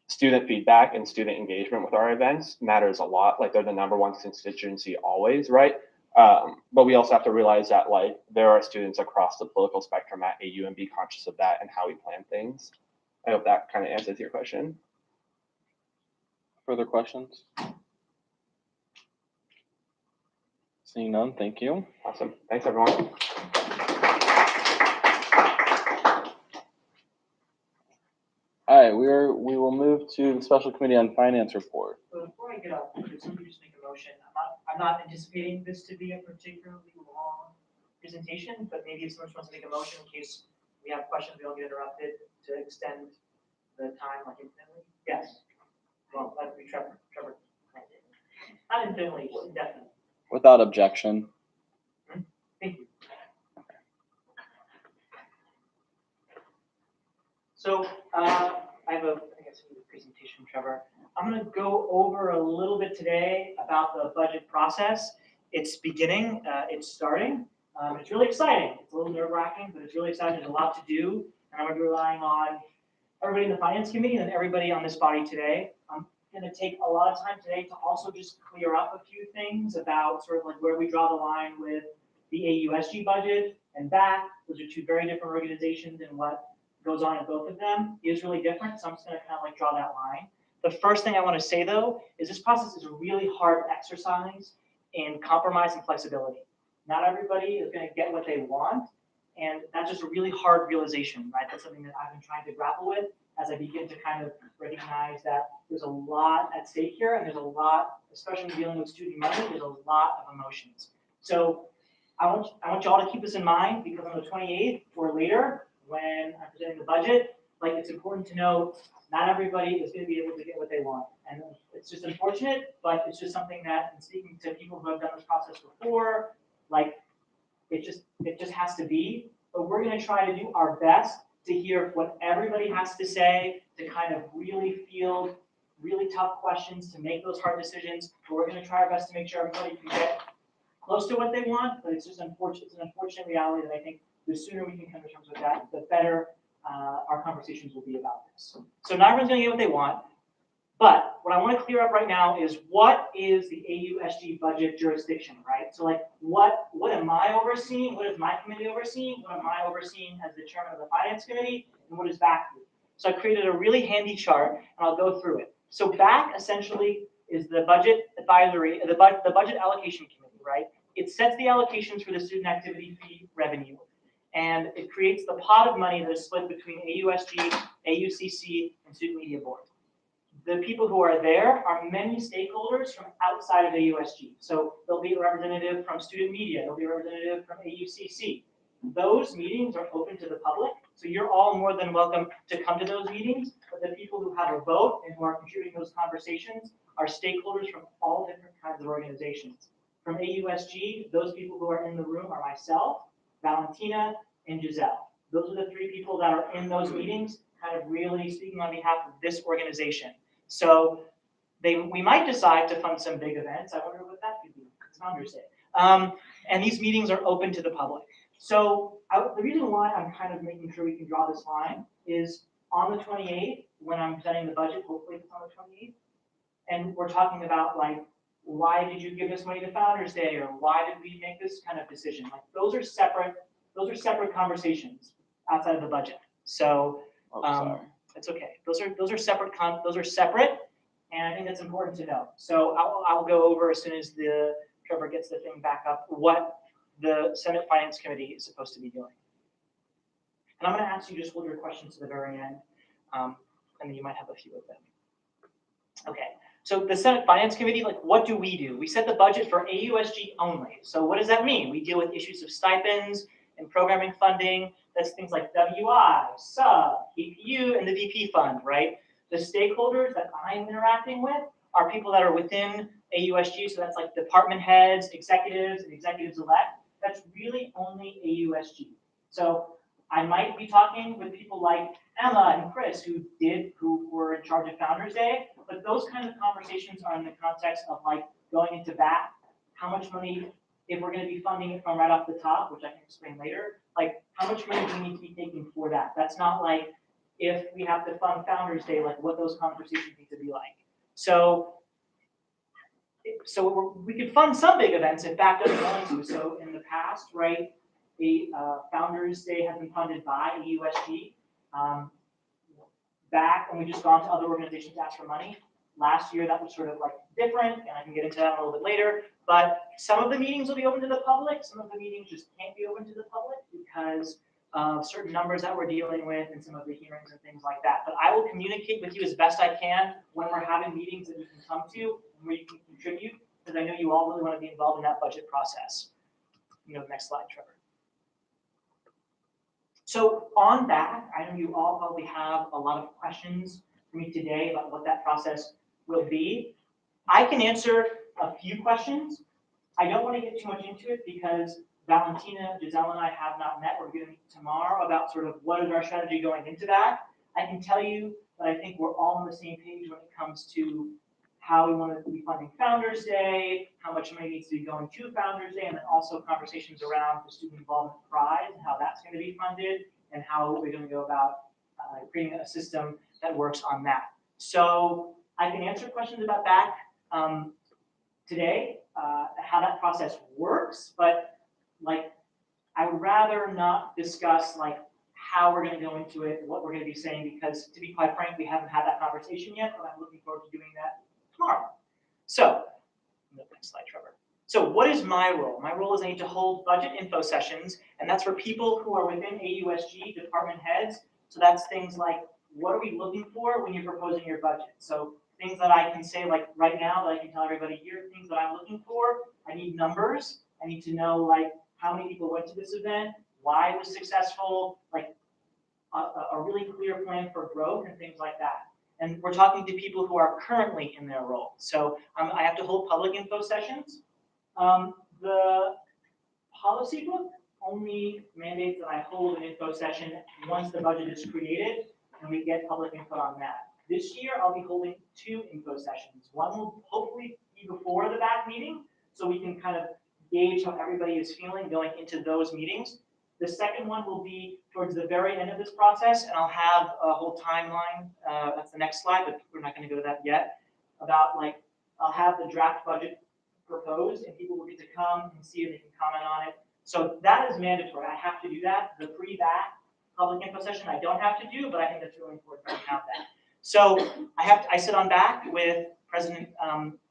student feedback and student engagement with our events matters a lot. Like they're the number one constituency always, right? But we also have to realize that like there are students across the political spectrum at AU and be conscious of that and how we plan things. I hope that kind of answers your question. Further questions? Seeing none, thank you. Awesome. Thanks, everyone. All right, we will move to the Special Committee on Finance report. So before I get up, could somebody just make a motion? I'm not anticipating this to be a particularly long presentation, but maybe if someone wants to make a motion in case we have questions, we don't get interrupted, to extend the time like infinitely. Yes. Well, that would be Trevor. Not infinitely, indefinitely. Without objection. Thank you. So I have a presentation, Trevor. I'm going to go over a little bit today about the budget process. It's beginning, it's starting. It's really exciting. It's a little nerve-wracking, but it's really exciting. There's a lot to do, and I'm going to be relying on everybody in the Finance Committee and everybody on this body today. I'm going to take a lot of time today to also just clear up a few things about sort of like where we draw the line with the AUSG budget and back. Those are two very different organizations, and what goes on in both of them is really different. So I'm just going to kind of like draw that line. The first thing I want to say, though, is this process is a really hard exercise in compromise and flexibility. Not everybody is going to get what they want, and that's just a really hard realization, right? That's something that I've been trying to grapple with as I begin to kind of recognize that there's a lot at stake here, and there's a lot, especially when dealing with student money, there's a lot of emotions. So I want y'all to keep this in mind, because on the 28th or later, when I'm presenting the budget, like, it's important to know not everybody is going to be able to get what they want. And it's just unfortunate, but it's just something that, in speaking to people who have done this process before, like, it just has to be. But we're going to try to do our best to hear what everybody has to say, to kind of really field really tough questions, to make those hard decisions. But we're going to try our best to make sure everybody can get close to what they want. But it's just unfortunate. It's an unfortunate reality that I think the sooner we can come to terms with that, the better our conversations will be about this. So not everyone's going to get what they want. But what I want to clear up right now is, what is the AUSG budget jurisdiction, right? So like, what am I overseeing? What is my committee overseeing? What am I overseeing as the chairman of the Finance Committee? And what is BAC? So I created a really handy chart, and I'll go through it. So BAC essentially is the budget advisory, the budget allocation committee, right? It sets the allocations for the student activity fee revenue, and it creates the pot of money that is split between AUSG, AUCC, and Student Media Board. The people who are there are many stakeholders from outside of AUSG. So there'll be a representative from Student Media, there'll be a representative from AUCC. Those meetings are open to the public, so you're all more than welcome to come to those meetings, but the people who have a vote and who are contributing those conversations are stakeholders from all different kinds of organizations. From AUSG, those people who are in the room are myself, Valentina, and Giselle. Those are the three people that are in those meetings, kind of really speaking on behalf of this organization. So we might decide to fund some big events. I wonder what that could be. It's Founders Day. And these meetings are open to the public. So the reason why I'm kind of making sure we can draw this line is on the 28th, when I'm presenting the budget, hopefully it's on the 28th, and we're talking about, like, why did you give this money to Founders Day, or why did we make this kind of decision? Like, those are separate conversations outside of the budget. So it's okay. Those are separate. Those are separate, and I think that's important to know. So I'll go over as soon as the Trevor gets the thing back up what the Senate Finance Committee is supposed to be doing. And I'm going to ask you just hold your questions to the very end, and then you might have a few of them. Okay. So the Senate Finance Committee, like, what do? We set the budget for AUSG only. So what does that mean? We deal with issues of stipends and programming funding. That's things like WI, sub, EPU, and the VP fund, right? The stakeholders that I'm interacting with are people that are within AUSG. So that's like department heads, executives, and executives-elect. That's really only AUSG. So I might be talking with people like Emma and Chris, who were in charge of Founders Day, but those kinds of conversations are in the context of, like, going into BAC, how much money, if we're going to be funding it from right off the top, which I can explain later, like, how much money do we need to be taking for that? That's not like, if we have to fund Founders Day, like, what those conversations need to be like. So we could fund some big events if BAC doesn't want to. So in the past, right, the Founders Day has been funded by AUSG. back and we just gone to other organizations to ask for money. Last year, that was sort of like different, and I can get into that a little bit later. But some of the meetings will be open to the public. Some of the meetings just can't be open to the public because of certain numbers that we're dealing with and some of the hearings and things like that. But I will communicate with you as best I can when we're having meetings that you can come to and where you can contribute, because I know you all really want to be involved in that budget process. Next slide, Trevor. So on that, I know you all probably have a lot of questions for me today about what that process will be. I can answer a few questions. I don't want to get too much into it because Valentina, Giselle, and I have not met. We're going to meet tomorrow about sort of what is our strategy going into that. I can tell you that I think we're all on the same page when it comes to how we want to be funding Founders Day, how much money needs to be going to Founders Day, and then also conversations around the Student Involvement Prize and how that's going to be funded and how we're going to go about creating a system that works on that. So I can answer questions about that today, how that process works, but I would rather not discuss how we're going to go into it, what we're going to be saying, because to be quite frank, we haven't had that conversation yet, but I'm looking forward to doing that tomorrow. So, next slide, Trevor. So what is my role? My role is I need to hold budget info sessions, and that's for people who are within AUSG department heads. So that's things like, what are we looking for when you're proposing your budget? So things that I can say right now that I can tell everybody here, things that I'm looking for, I need numbers. I need to know how many people went to this event, why it was successful, a really clear plan for growth and things like that. And we're talking to people who are currently in their role. So I have to hold public info sessions. The policy book only mandates that I hold an info session once the budget is created and we get public input on that. This year, I'll be holding 2 info sessions. One will hopefully be before the back meeting, so we can kind of gauge how everybody is feeling going into those meetings. The second one will be towards the very end of this process, and I'll have a whole timeline. That's the next slide, but we're not going to go to that yet. About I'll have the draft budget proposed, and people will get to come and see if they can comment on it. So that is mandatory. I have to do that. The pre-back public info session I don't have to do, but I think that's really important to have that. So I sit on back with President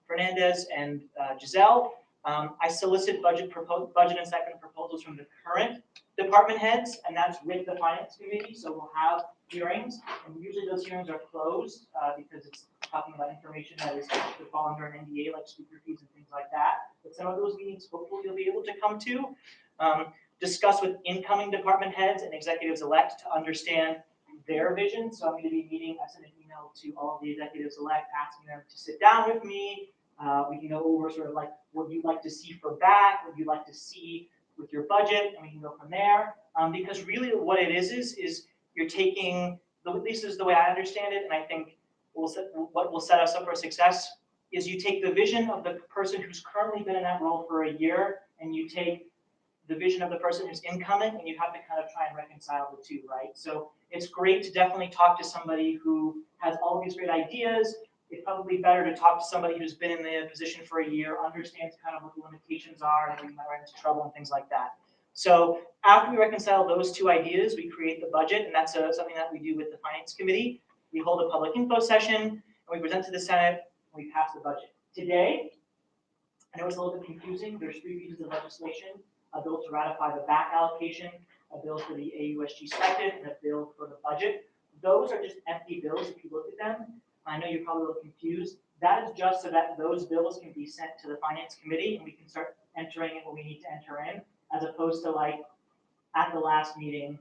Fernandez and Giselle. I solicit budget and second proposals from the current department heads, and that's with the finance committee. So we'll have hearings, and usually those hearings are closed because it's talking about information that is to fall under an NDA, like speaker fees and things like that. But some of those meetings, hopefully, you'll be able to come to. Discuss with incoming department heads and executives elect to understand their vision. So I'm going to be meeting. I sent an email to all of the executives elect asking them to sit down with me. We can go over sort of what you'd like to see for back, what you'd like to see with your budget, and we can go from there. Because really what it is you're taking, at least is the way I understand it, and I think what will set us up for success is you take the vision of the person who's currently been in that role for a year, and you take the vision of the person who's incoming, and you have to kind of try and reconcile the two, right? So it's great to definitely talk to somebody who has all of these great ideas. It's probably better to talk to somebody who's been in the position for a year, understands kind of what the limitations are, and where you might run into trouble and things like that. So after we reconcile those two ideas, we create the budget, and that's something that we do with the finance committee. We hold a public info session, and we present to the Senate, and we pass the budget. Today, I know it's a little bit confusing. There's 3 pieces of legislation: a bill to ratify the back allocation, a bill for the AUSG stipend, and a bill for the budget. Those are just empty bills if you look at them. I know you're probably a little confused. That is just so that those bills can be sent to the finance committee and we can start entering in what we need to enter in, as opposed to at the last meeting,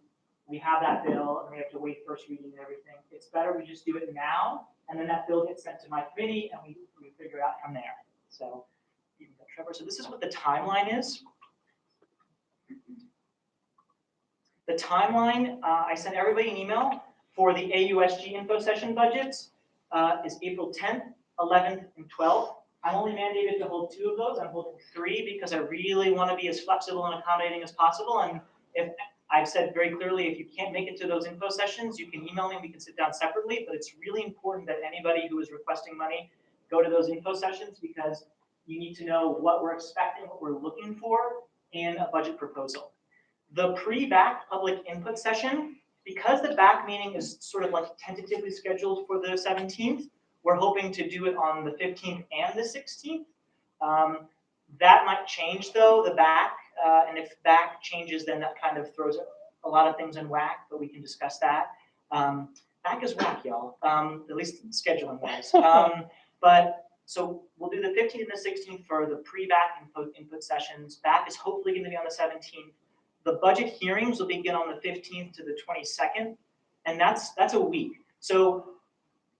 we have that bill and we have to wait first reading and everything. It's better we just do it now, and then that bill gets sent to my committee and we figure it out from there. So, Trevor, so this is what the timeline is. The timeline, I sent everybody an email for the AUSG info session budgets. Is April 10th, 11th, and 12th. I'm only mandated to hold 2 of those. I'm holding 3 because I really want to be as flexible and accommodating as possible. And if I've said very clearly, if you can't make it to those info sessions, you can email me and we can sit down separately. But it's really important that anybody who is requesting money go to those info sessions, because you need to know what we're expecting, what we're looking for in a budget proposal. The pre-back public input session Because the back meeting is sort of like tentatively scheduled for the 17th, we're hoping to do it on the 15th and the 16th. That might change though, the back, and if back changes, then that kind of throws a lot of things in whack, but we can discuss that. Back is whack, y'all, at least scheduling wise. But so we'll do the 15th and the 16th for the pre-back input sessions. Back is hopefully going to be on the 17th. The budget hearings will begin on the 15th to the 22nd, and that's a week. So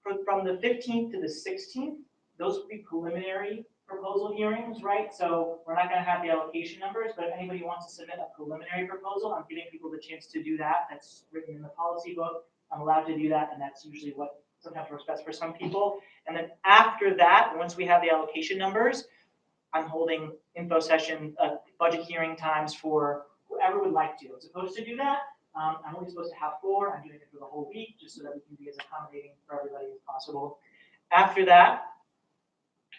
from the 15th to the 16th, those will be preliminary proposal hearings, right? So we're not going to have the allocation numbers, but if anybody wants to submit a preliminary proposal, I'm giving people the chance to do that. That's written in the policy book. I'm allowed to do that, and that's usually what sometimes works best for some people. And then after that, once we have the allocation numbers, I'm holding info session, budget hearing times for whoever would like to. As opposed to do that, I'm only supposed to have 4. I'm doing it for the whole week, just so that we can be as accommodating for everybody as possible. After that,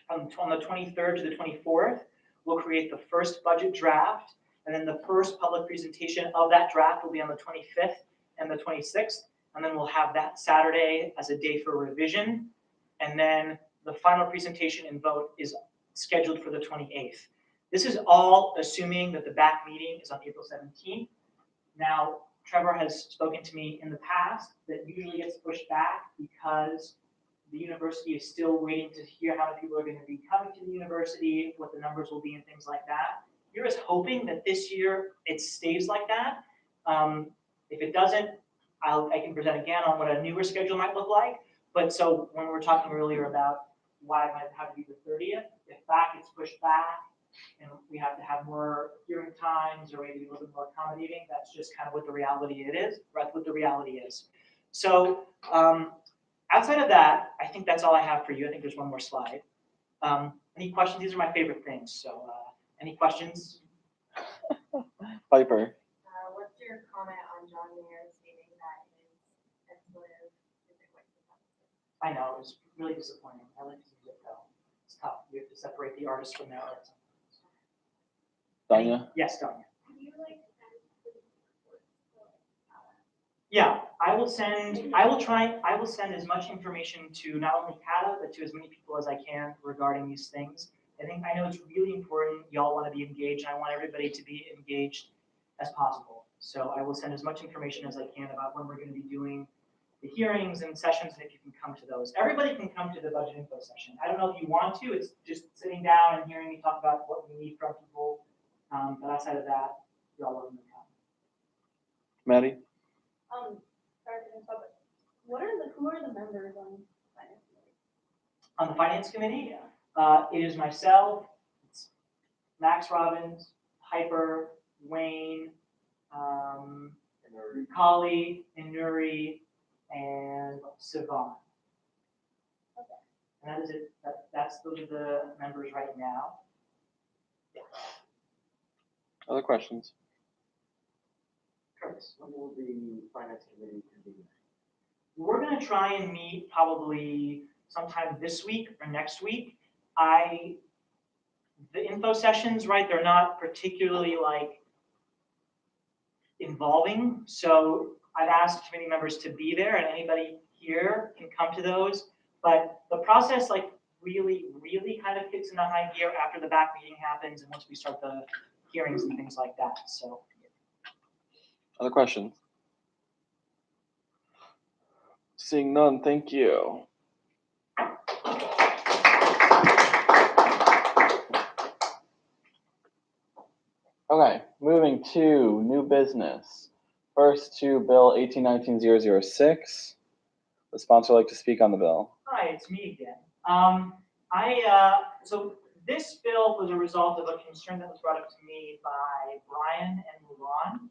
on the 23rd to the 24th, we'll create the first budget draft, and then the first public presentation of that draft will be on the 25th and the 26th, and then we'll have that Saturday as a day for revision, and then the final presentation and vote is scheduled for the 28th. This is all assuming that the back meeting is on April 17th. Now, Trevor has spoken to me in the past that usually gets pushed back because the university is still waiting to hear how many people are going to be coming to the university, what the numbers will be, and things like that. You're just hoping that this year it stays like that. If it doesn't, I can present again on what a newer schedule might look like. But so when we were talking earlier about why it might have to be the 30th, if that gets pushed back and we have to have more hearing times or maybe a little bit more accommodating, that's just kind of what the reality it is. That's what the reality is. So outside of that, I think that's all I have for you. I think there's one more slide. Any questions? These are my favorite things. So any questions? Piper. What's your comment on John Mayer stating that his expletive isn't going to be? I know, it was really disappointing. I like his music though. It's tough. You have to separate the artist from their art. Danya? Yes, Danya. Can you like send the reports to Yeah, I will send as much information to not only Kata, but to as many people as I can regarding these things. I know it's really important. Y'all want to be engaged. I want everybody to be engaged as possible. So I will send as much information as I can about when we're going to be doing the hearings and sessions, and if you can come to those. Everybody can come to the budget info session. I don't know if you want to. It's just sitting down and hearing me talk about what we need from people. But outside of that, you're all welcome to come. Maddie? sorry to interrupt, but who are the members on finance committee? On the finance committee, it is myself, it's Max Robbins, Piper, Wayne, Kali, Inuri, and Sivan. Okay. And that is it. Those are the members right now. Yeah. Other questions? Curtis. When will the finance committee convene? We're going to try and meet probably sometime this week or next week. The info sessions, right, they're not particularly like involving. So I've asked committee members to be there, and anybody here can come to those. But the process like really kind of kicks into high gear after the back meeting happens and once we start the hearings and things like that. So Other questions? Seeing none, thank you. Okay, moving to new business. First to Bill 1819-006. The sponsor would like to speak on the bill. hi, it's me again. So this bill was a result of a concern that was brought up to me by Brian and Luan.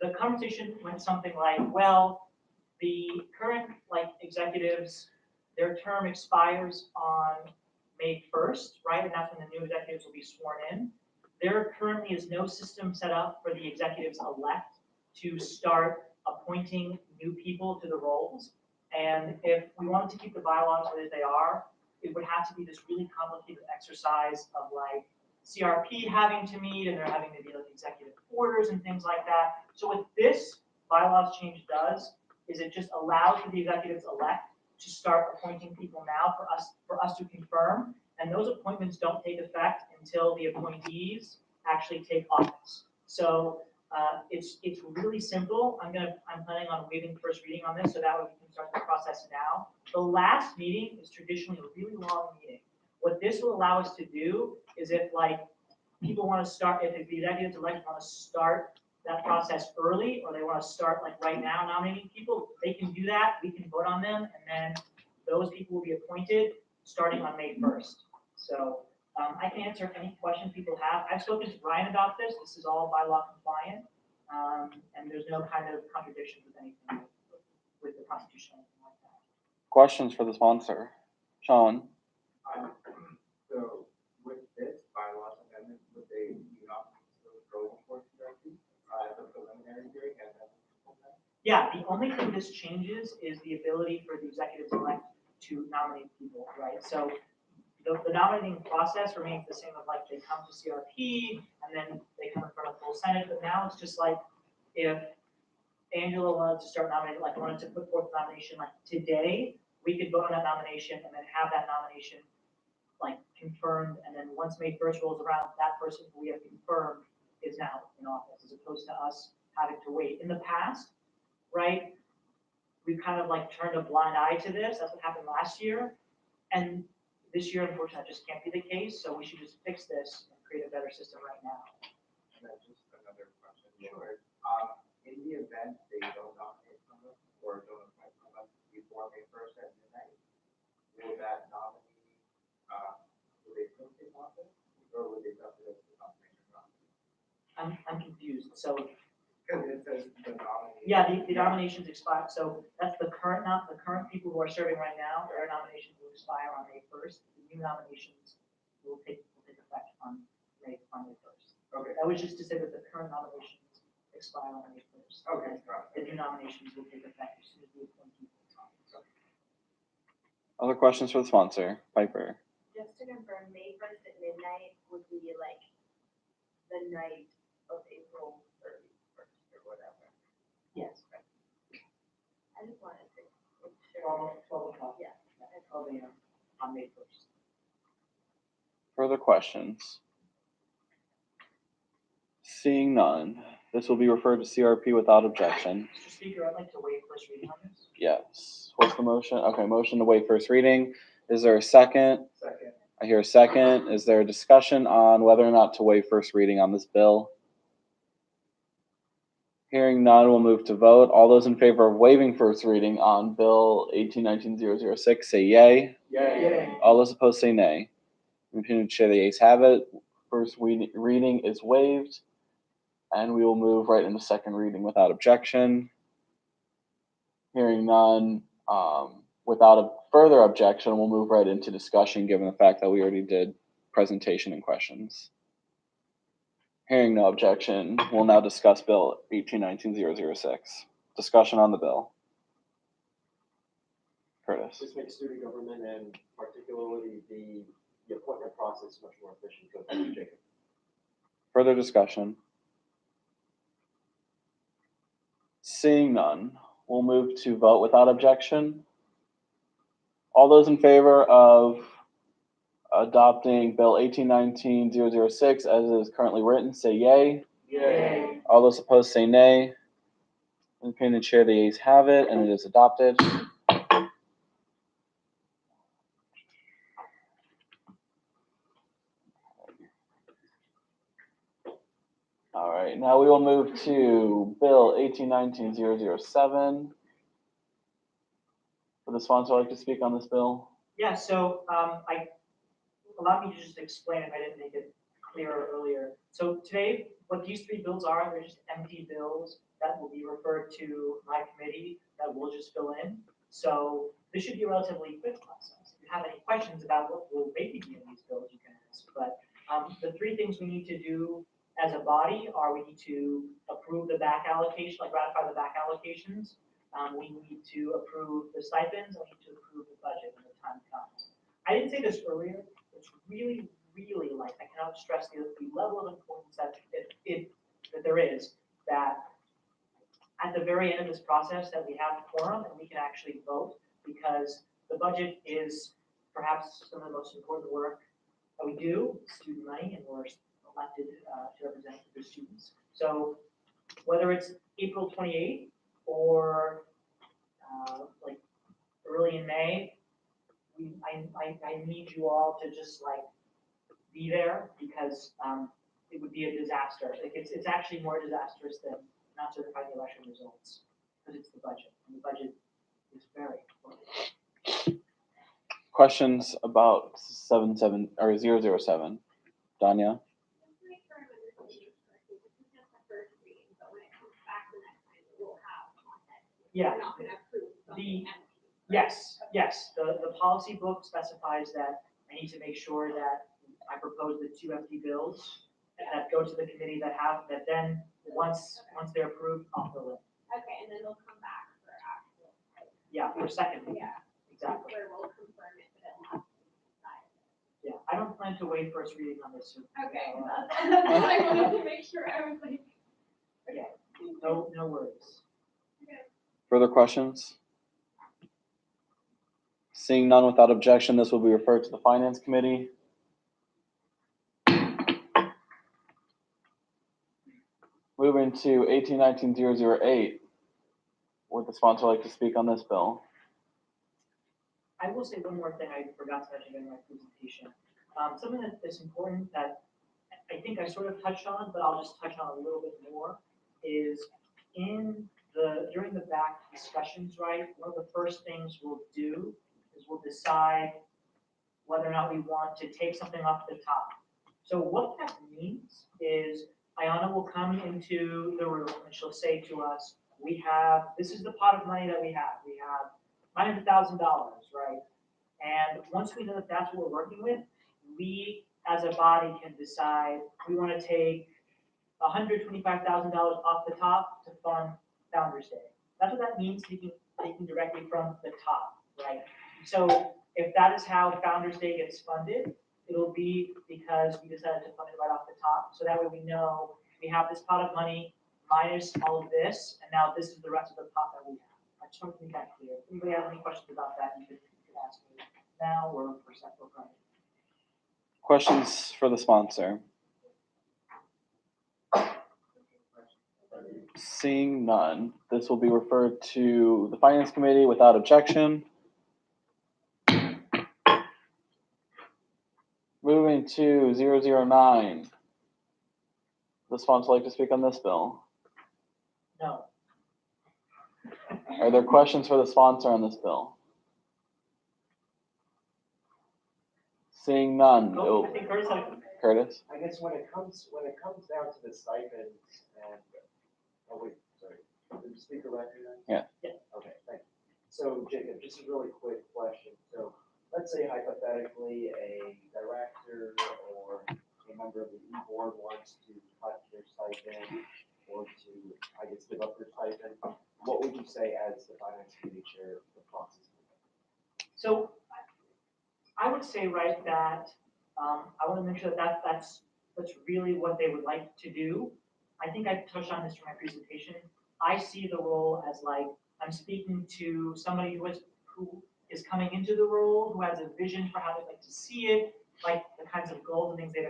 The conversation went something like, well, the current executives, their term expires on May 1st, right? And that's when the new executives will be sworn in. There currently is no system set up for the executives elect to start appointing new people to the roles. And if we wanted to keep the bylaws the way they are, it would have to be this really complicated exercise of CRP having to meet, and there having to be executive orders and things like that. So with this bylaws change does is it just allows for the executives elect to start appointing people now for us to confirm, and those appointments don't take effect until the appointees actually take office. So it's really simple. I'm planning on waiving first reading on this, so that way we can start the process now. The last meeting is traditionally a really long meeting. What this will allow us to do is if like people want to start, if the executives elect want to start that process early, or they want to start like right now nominating people, they can do that. We can vote on them, and then those people will be appointed starting on May 1st. So I can answer any questions people have. I've spoken to Ryan about this. This is all bylaw compliant, and there's no kind of contradiction with anything with the Constitution or anything like that. Questions for the sponsor? Sean? So with this bylaws amendment, would they not still go for CRP as a preliminary hearing and then? Yeah, the only thing this changes is the ability for the executives elect to nominate people, right? So the nominating process remains the same of like they come to CRP and then they come in front of full Senate, but now it's just like if Angela wanted to start nominating, like wanted to put forth a nomination like today, we could vote on that nomination and then have that nomination like confirmed, and then once May 1st rolls around, that person who we have confirmed is now in office, as opposed to us having to wait. In the past, right, we've kind of like turned a blind eye to this. That's what happened last year. And this year, unfortunately, that just can't be the case. So we should just fix this and create a better system right now. And then just another question. Sure. In the event they don't nominate someone or don't appoint someone before May 1st at midnight, will that nominee, will they still take office, or will they have to the nomination process? I'm confused. So Because it says the nominee. yeah, the nominations expire. So that's the current people who are serving right now. Their nominations will expire on May 1st. The new nominations will take effect on May 1st. Okay. That was just to say that the current nominations expire on May 1st. Okay, got The new nominations will take effect as soon as the appointee takes office. Other questions for the sponsor? Piper? Just to confirm, May 1st at midnight would be like the night of April 31st or whatever. Yes. I just wanted to make sure. 12 o'clock. Yeah. At 12 a.m. on May 1st. Further questions? Seeing none, this will be referred to CRP without objection. Mr. Speaker, I'd like to waive first reading on this. Yes. What's the motion? Okay, motion to waive first reading. Is there a second? Second. I hear a second. Is there a discussion on whether or not to waive first reading on this bill? Hearing none, we'll move to vote. All those in favor of waiving first reading on Bill 1819-006 say yay. Yay. All those opposed say nay. In the opinion of the chair, the ayes have it. First reading is waived, and we will move right into second reading without objection. Hearing none, without a further objection, we'll move right into discussion, given the fact that we already did presentation and questions. Hearing no objection, we'll now discuss Bill 1819-006. Discussion on the bill. Curtis. This makes student government and particularly the appointment process much more efficient. So thank you, Jacob. Further discussion. Seeing none, we'll move to vote without objection. All those in favor of adopting Bill 1819-006 as it is currently written, say yay. Yay. All those opposed say nay. In the opinion of the chair, the ayes have it, and it is adopted. All right, now we will move to Bill 1819-007. Would the sponsor like to speak on this bill? Yeah, so allow me to just explain if I didn't make it clearer earlier. So today, what these three bills are, they're just empty bills that will be referred to my committee that we'll just fill in. So this should be a relatively quick process. If you have any questions about what will maybe be in these bills, you can ask. But the three things we need to do as a body are we need to approve the back allocation, like ratify the back allocations. We need to approve the stipends, and we need to approve the budget when the time comes. I didn't say this earlier. It's really, really like, I cannot stress the level of importance that there is, that at the very end of this process that we have quorum and we can actually vote, because the budget is perhaps some of the most important work that we do, student money, and we're elected to represent the students. So whether it's April 28th or like early in May, I need you all to just like be there, because it would be a disaster. Like it's actually more disastrous than not certifying the election results, because it's the budget, and the budget is very important. Questions about 77 or 007? Danya? Just to make sure I'm understanding this correctly, this is just the first reading, but when it comes back the next time, it will have content. Yeah. We're not gonna approve The- something empty. Yes, the policy book specifies that I need to make sure that I propose the 2 empty bills that go to the committee that then, once they're approved, I'll fill in. Okay, and then they'll come back for actual, Yeah, for second reading, yeah, exactly. where we'll confirm it, but it'll have to be decided. Yeah, I don't plan to wait first reading on this. Okay, that's what I wanted to make sure. I was like. Yeah, no worries. Further questions? Seeing none without objection, this will be referred to the Finance Committee. Moving to 1819-008. Would the sponsor like to speak on this bill? I will say one more thing I forgot to mention in my presentation. Something that is important that I think I sort of touched on, but I'll just touch on a little bit more, is during the back discussions, right, one of the first things we'll do is we'll decide whether or not we want to take something off the top. So what that means is Ayana will come into the room and she'll say to us, this is the pot of money that we have. We have $900,000, right? And once we know that that's what we're working with, we as a body can decide we want to take $125,000 off the top to fund Founders Day. That's what that means, taking directly from the top, right? So if that is how Founders Day gets funded, it'll be because we decided to fund it right off the top. So that way we know we have this pot of money minus all of this, and now this is the rest of the pot that we have. I just want to make that clear. If anybody has any questions about that, you could ask me now or for separate Friday. Questions for the sponsor? Seeing none, this will be referred to the Finance Committee without objection. Moving to 009. The sponsor like to speak on this bill? No. Are there questions for the sponsor on this bill? Seeing none. Oh, I think Curtis had a- Curtis? I guess when it comes down to the stipends and, oh wait, sorry, did the speaker recognize? Yeah. Okay, thank you. So Jacob, just a really quick question. So let's say hypothetically a director or a member of the board wants to cut their stipend or to, I guess, give up their stipend. What would you say as the finance committee chair, the process? So I would say, right, that I want to make sure that that's really what they would like to do. I think I touched on this in my presentation. I see the role as like, I'm speaking to somebody who is coming into the role, who has a vision for how they'd like to see it, like the kinds of goals and things they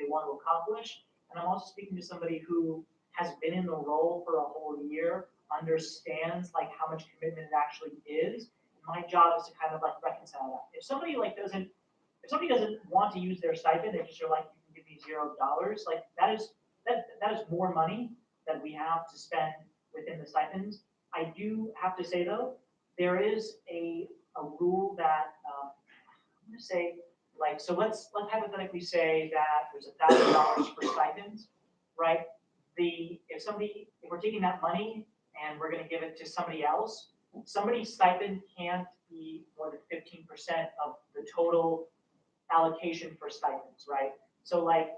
want to accomplish. And I'm also speaking to somebody who has been in the role for a whole year, understands like how much commitment it actually is. My job is to kind of like reconcile that. If somebody doesn't want to use their stipend, they just are like, you can give me $0, like that is more money that we have to spend within the stipends. I do have to say though, there is a rule that I'm gonna say, like, so let's hypothetically say that there's $1,000 for stipends, right? If we're taking that money and we're gonna give it to somebody else, somebody's stipend can't be more than 15% of the total allocation for stipends, right? So like,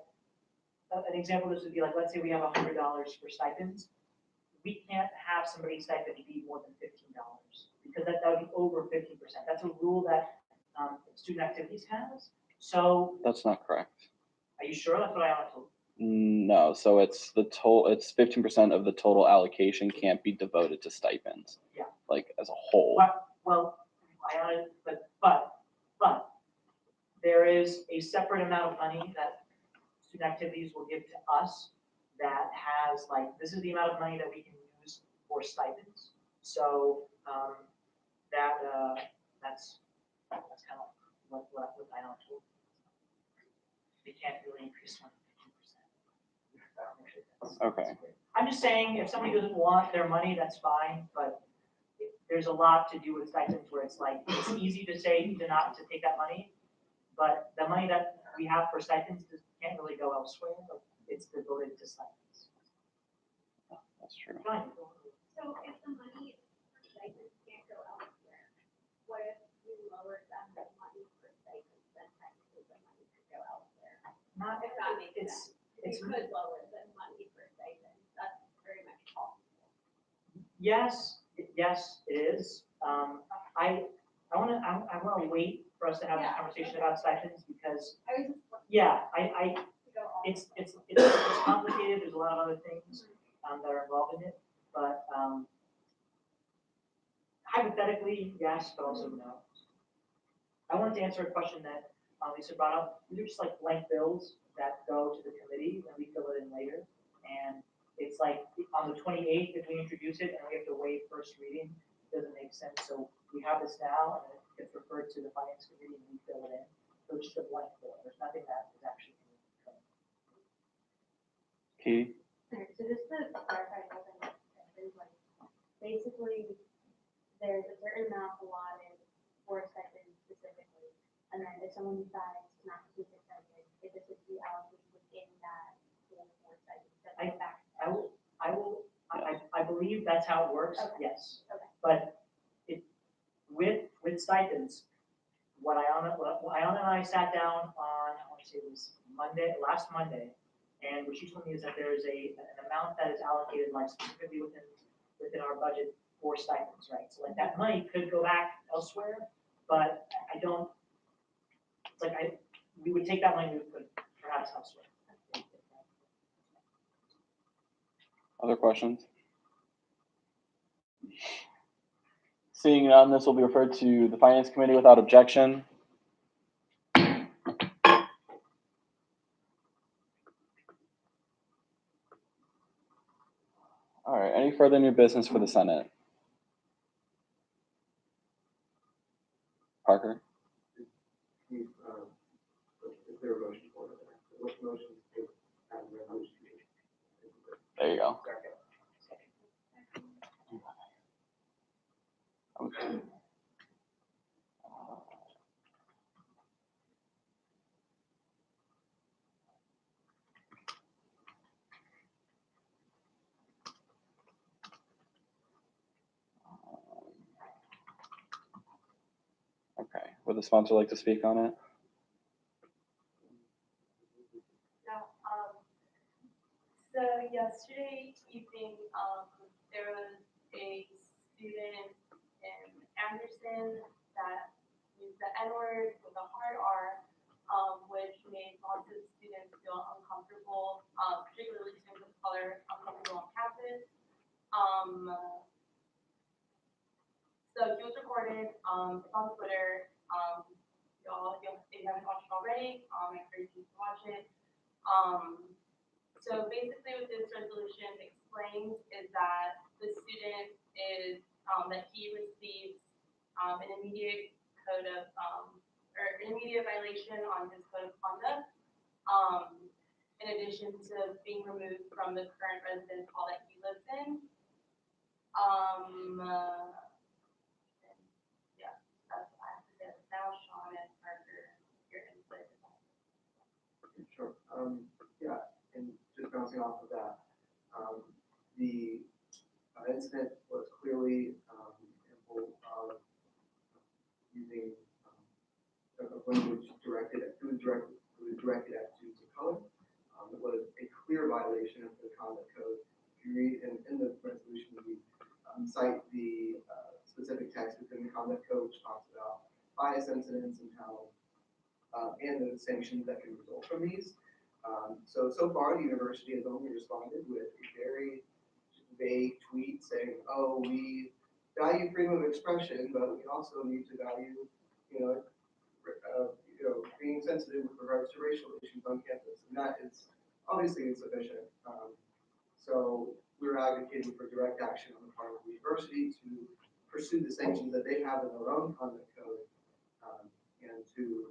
an example of this would be like, let's say we have $100 for stipends. We can't have somebody's stipend be more than $15 because that would be over 15%. That's a rule that student activities has. So That's not correct. are you sure? That's what I want to. No, so it's the total. It's 15% of the total allocation can't be devoted to stipends. Yeah. Like as a whole. Well, but there is a separate amount of money that student activities will give to us that has like, this is the amount of money that we can use for stipends. So, that's kind of what I know. They can't really increase one 15%. Okay. I'm just saying, if somebody doesn't want their money, that's fine, but there's a lot to do with stipends where it's like, it's easy to say to take that money, but the money that we have for stipends can't really go elsewhere. Like, it's devoted to stipends. That's true. Fine. So if the money for stipends can't go elsewhere, what if we lowered them the money for stipends, then technically the money could go elsewhere? Not If that makes sense. it's You could lower the money for stipends, that's very much possible. yes, it is. I wanna wait for us to have this Yeah. conversation about stipends because, I was just yeah, looking to go all. it's complicated. There's a lot of other things that are involved in it, but hypothetically, yes, but also no. I wanted to answer a question that Lisa brought up. These are just like blank bills that go to the committee and we fill it in later. And it's like on the 28th, if we introduce it and we have to waive first reading, it doesn't make sense. So we have this now and it gets referred to the finance committee and we fill it in. So it's just a blank bill. There's nothing that is actually in the code. Katie? Alright, so just to clarify something, like, basically, there's a certain amount allotted for stipends specifically, and then if someone decides not to use a stipend, it just would be allocated within that pool for stipends, that go back. I believe that's how it works, Okay. yes. Okay. But with stipends, what Iona and I sat down on, I want to say it was last Monday, and what she told me is that there is an amount that is allocated like specifically within our budget for stipends, right? So like that money could go back elsewhere, but I don't, it's like we would take that money, we would put it perhaps elsewhere. Other questions? Seeing none, this will be referred to the Finance Committee without objection. All right, any further new business for the Senate? Parker? Is there a motion for it? What motion is have a resolution? There you go. Okay. Okay, would the sponsor like to speak on it? So yesterday evening, there was a student in Anderson that used the N-word with a hard R, which made lots of students feel uncomfortable, particularly students of color, uncomfortable on campus. So he was recorded, it's on Twitter. If you haven't watched it already, I encourage you to watch it. So basically what this resolution explains is that the student is, that he receives an immediate code of, or an immediate violation on his code of conduct, in addition to being removed from the current residence hall that he lives in. Yeah, that's what I have to say. Now, Sean and Parker, your input. Sure. Yeah, and just bouncing off of that, the incident was clearly an example of using language directed at students of color. It was a clear violation of the conduct code. If you read in the resolution, we cite the specific text within the conduct code, which talks about bias incidents and how and the sanctions that can result from these. So far, the university has only responded with a very vague tweet saying, oh, we value freedom of expression, but we also need to value, being sensitive with regards to racial issues on campus. And that is obviously insufficient. So we're advocating for direct action on the part of the university to pursue the sanctions that they have in their own conduct code, and to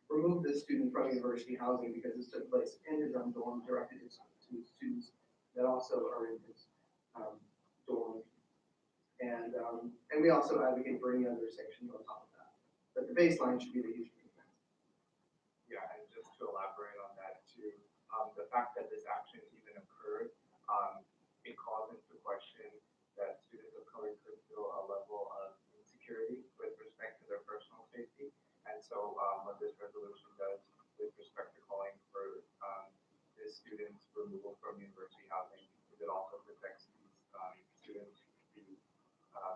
remove this student from university housing because this took place in his own dorm, directed to students that also are in his dorm. And we also advocate for any other sanctions on top of that. But the baseline should be the huge defense. Yeah, and just to elaborate on that too, the fact that this action even occurred, it calls into question that students of color could feel a level of insecurity with respect to their personal safety. And so what this resolution does with respect to calling for this student's removal from university housing is it also protects these students who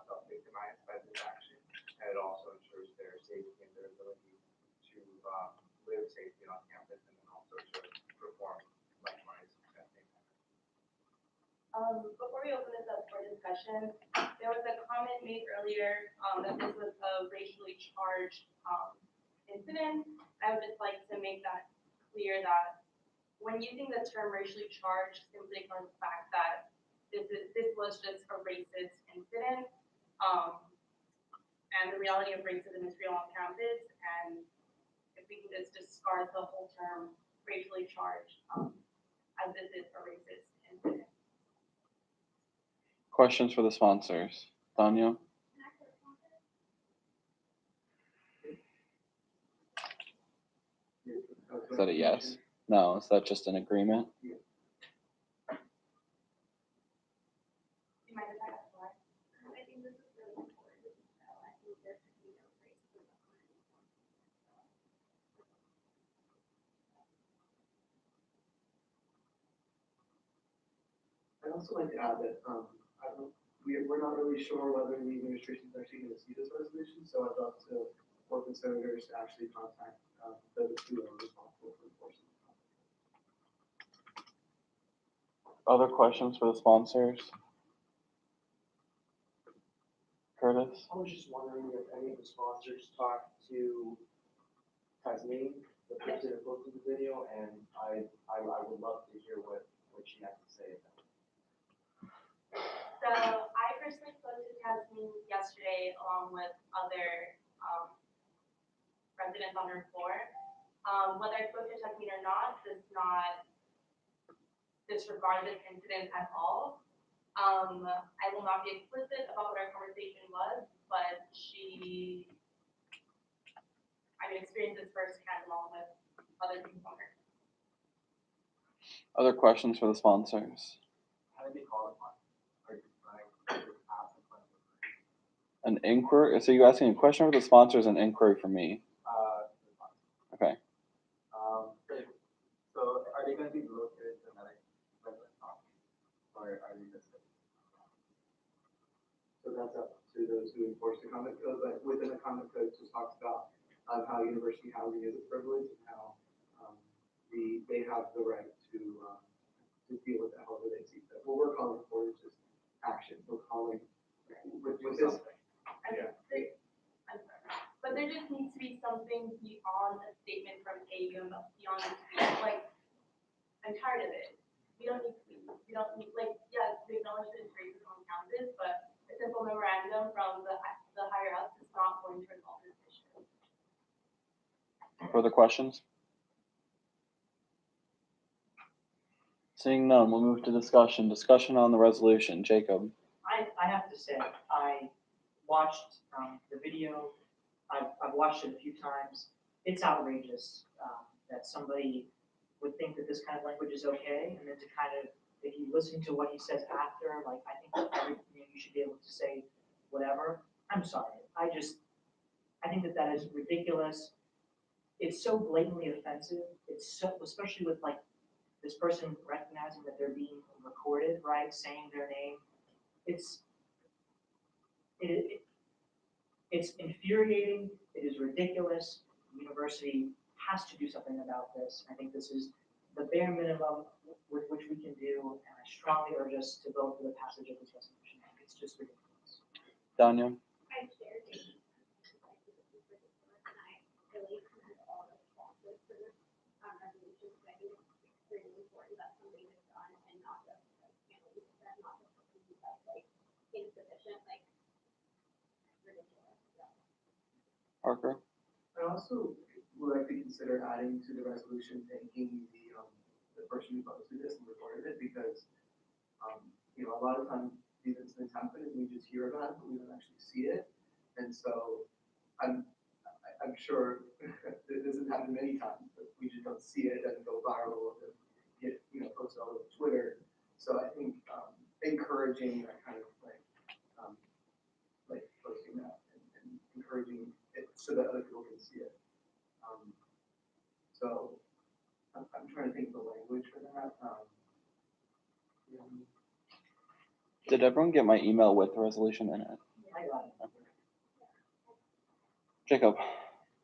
felt victimized by this action, and it also ensures their safety and their ability to live safely on campus, and then also to perform likewise at the same time. Before we open this up for discussion, there was a comment made earlier that this was a racially charged incident. I would just like to make that clear that when using the term racially charged simply ignores the fact that this was just a racist incident, and the reality of racism is real on campus, and if we can just discard the whole term racially charged, as this is a racist incident. Questions for the sponsors? Tanya? Is that a yes? No, is that just an agreement? Do you mind if I ask why? I think this is really important. I think there should be no racism. I'd also like to add that we're not really sure whether the administration is actually going to see this resolution, so I'd love to work with senators to actually contact those who are responsible for enforcing the conduct. Other questions for the sponsors? Curtis? I was just wondering if any of the sponsors talked to Tasmin, the person that posted the video, and I would love to hear what she has to say about it. So I personally spoke to Tasmin yesterday along with other residents on her floor. Whether I spoke to Tasmin or not does not disregard this incident at all. I will not be explicit about what our conversation was, but I experienced this firsthand along with other people on her. Other questions for the sponsors? How did they call upon? An inquiry? So you asking a question for the sponsors, an inquiry for me? Okay. So are they going to be located in another resident office, or are they just? So that's up to those who enforce the conduct code, but within the conduct code, it just talks about how university housing is a privilege and how they have the right to deal with that however they see fit. What we're calling for is just action. We're calling with this. Yeah. But there just needs to be something beyond a statement from AU, beyond a tweet. Like, I'm tired of it. We don't need tweets. We don't need, yes, we acknowledge the racism on campus, but a simple memorandum from the higher ups is not going to resolve this issue. Further questions? Seeing none, we'll move to discussion. Discussion on the resolution. Jacob? I have to say, I watched the video. I've watched it a few times. It's outrageous that somebody would think that this kind of language is okay, and then to kind of, if you listen to what he says after, like, I think that you should be able to say whatever. I'm sorry. I think that is ridiculous. It's so blatantly offensive. It's so, especially with like this person recognizing that they're being recorded, right? Saying their name. It's infuriating. It is ridiculous. The university has to do something about this. I think this is the bare minimum with which we can do, and I strongly urge us to vote for the passage of this resolution. I think it's just ridiculous. Danya? I share David's and I really commend all the sponsors for this resolution, because I think it's extremely important that something is done and not just like families and not just something that's like insufficient, like ridiculous. So. Parker? I also would like to consider adding to the resolution thanking the person who posted this and recorded it, because, a lot of times these incidents happen and we just hear about it, but we don't actually see it. And so I'm sure that this has happened many times, but we just don't see it. It doesn't go viral, it doesn't get, posted all over Twitter. So I think encouraging that kind of like posting that and encouraging it so that other people can see it. So I'm trying to think of the language for that. Did everyone get my email with the resolution in it? I got it. Jacob?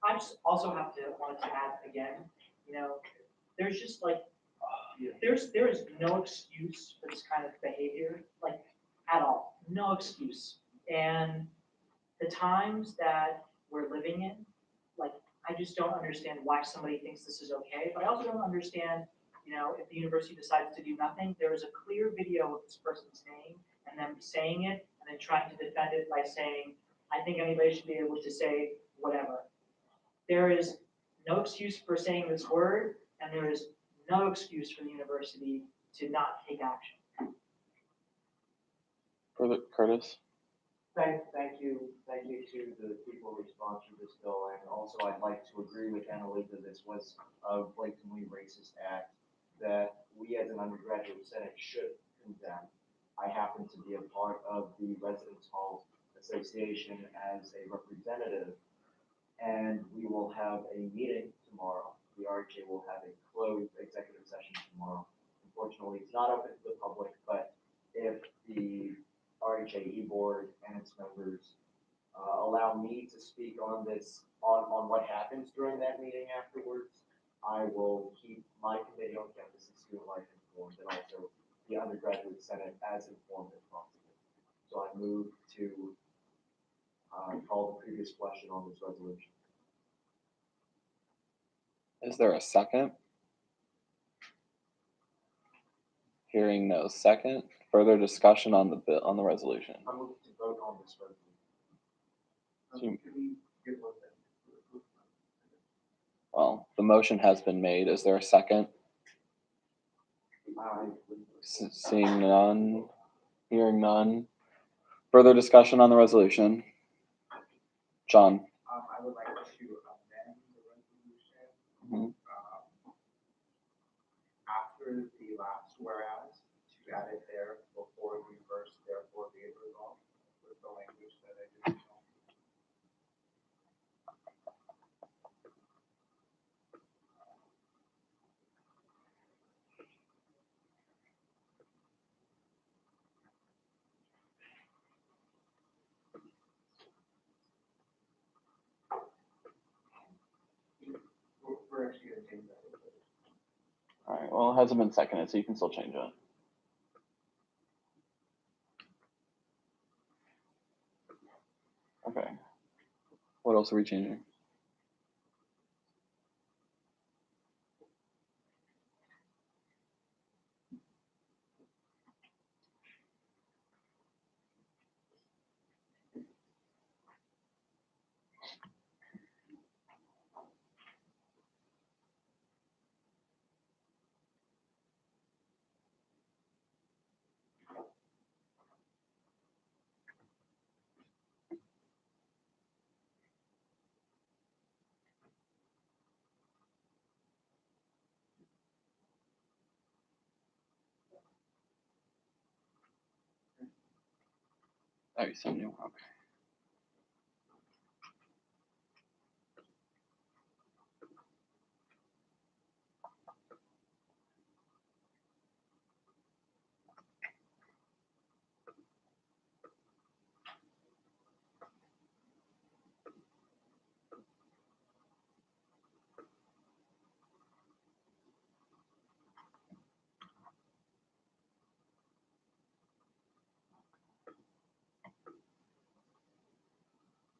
I just also wanted to add again, there's just like, there is no excuse for this kind of behavior, like, at all, no excuse. And the times that we're living in, like, I just don't understand why somebody thinks this is okay, but I also don't understand, if the university decides to do nothing. There is a clear video of this person's name and them saying it and then trying to defend it by saying, I think anybody should be able to say whatever. There is no excuse for saying this word, and there is no excuse for the university to not take action. Further, Curtis? Thank you to the people who sponsored this bill, and also I'd like to agree with Annalisa that this was a blatantly racist act that we as an undergraduate senate should condemn. I happen to be a part of the Residence Hall Association as a representative, and we will have a meeting tomorrow. The RHA will have a closed executive session tomorrow. Unfortunately, it's not open to the public, but if the RHAE board and its members allow me to speak on this, on what happens during that meeting afterwards, I will keep my committee on campus and student life informed, and also the undergraduate senate as informed as possible. So I move to call the previous question on this resolution. Is there a second? Hearing no second. Further discussion on the bill, on the resolution. I move to vote on this resolution. Can we get one then? Well, the motion has been made. Is there a second? Seeing none, hearing none. Further discussion on the resolution. John? I would like to amend the resolution. Mhm. After the last whereas, to add it there before the first, therefore be it resolved, with the language that I just shown. We're actually going to change that. All right, well, it hasn't been seconded, so you can still change it. Okay. What else are we changing? Oh, you said new. Okay.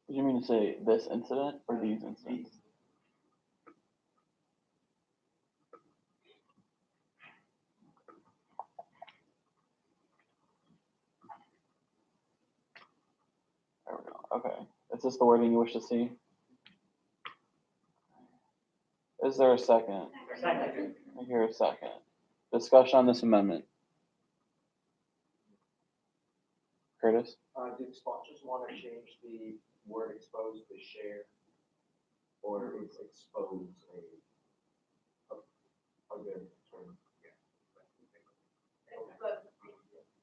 Did you mean to say this incident or these incidents? There we go. Okay. Is this the wording you wish to see? Is there a second? Second. I hear a second. Discussion on this amendment. Curtis? Did sponsors want to change the word expose to share? Or is expose a good term?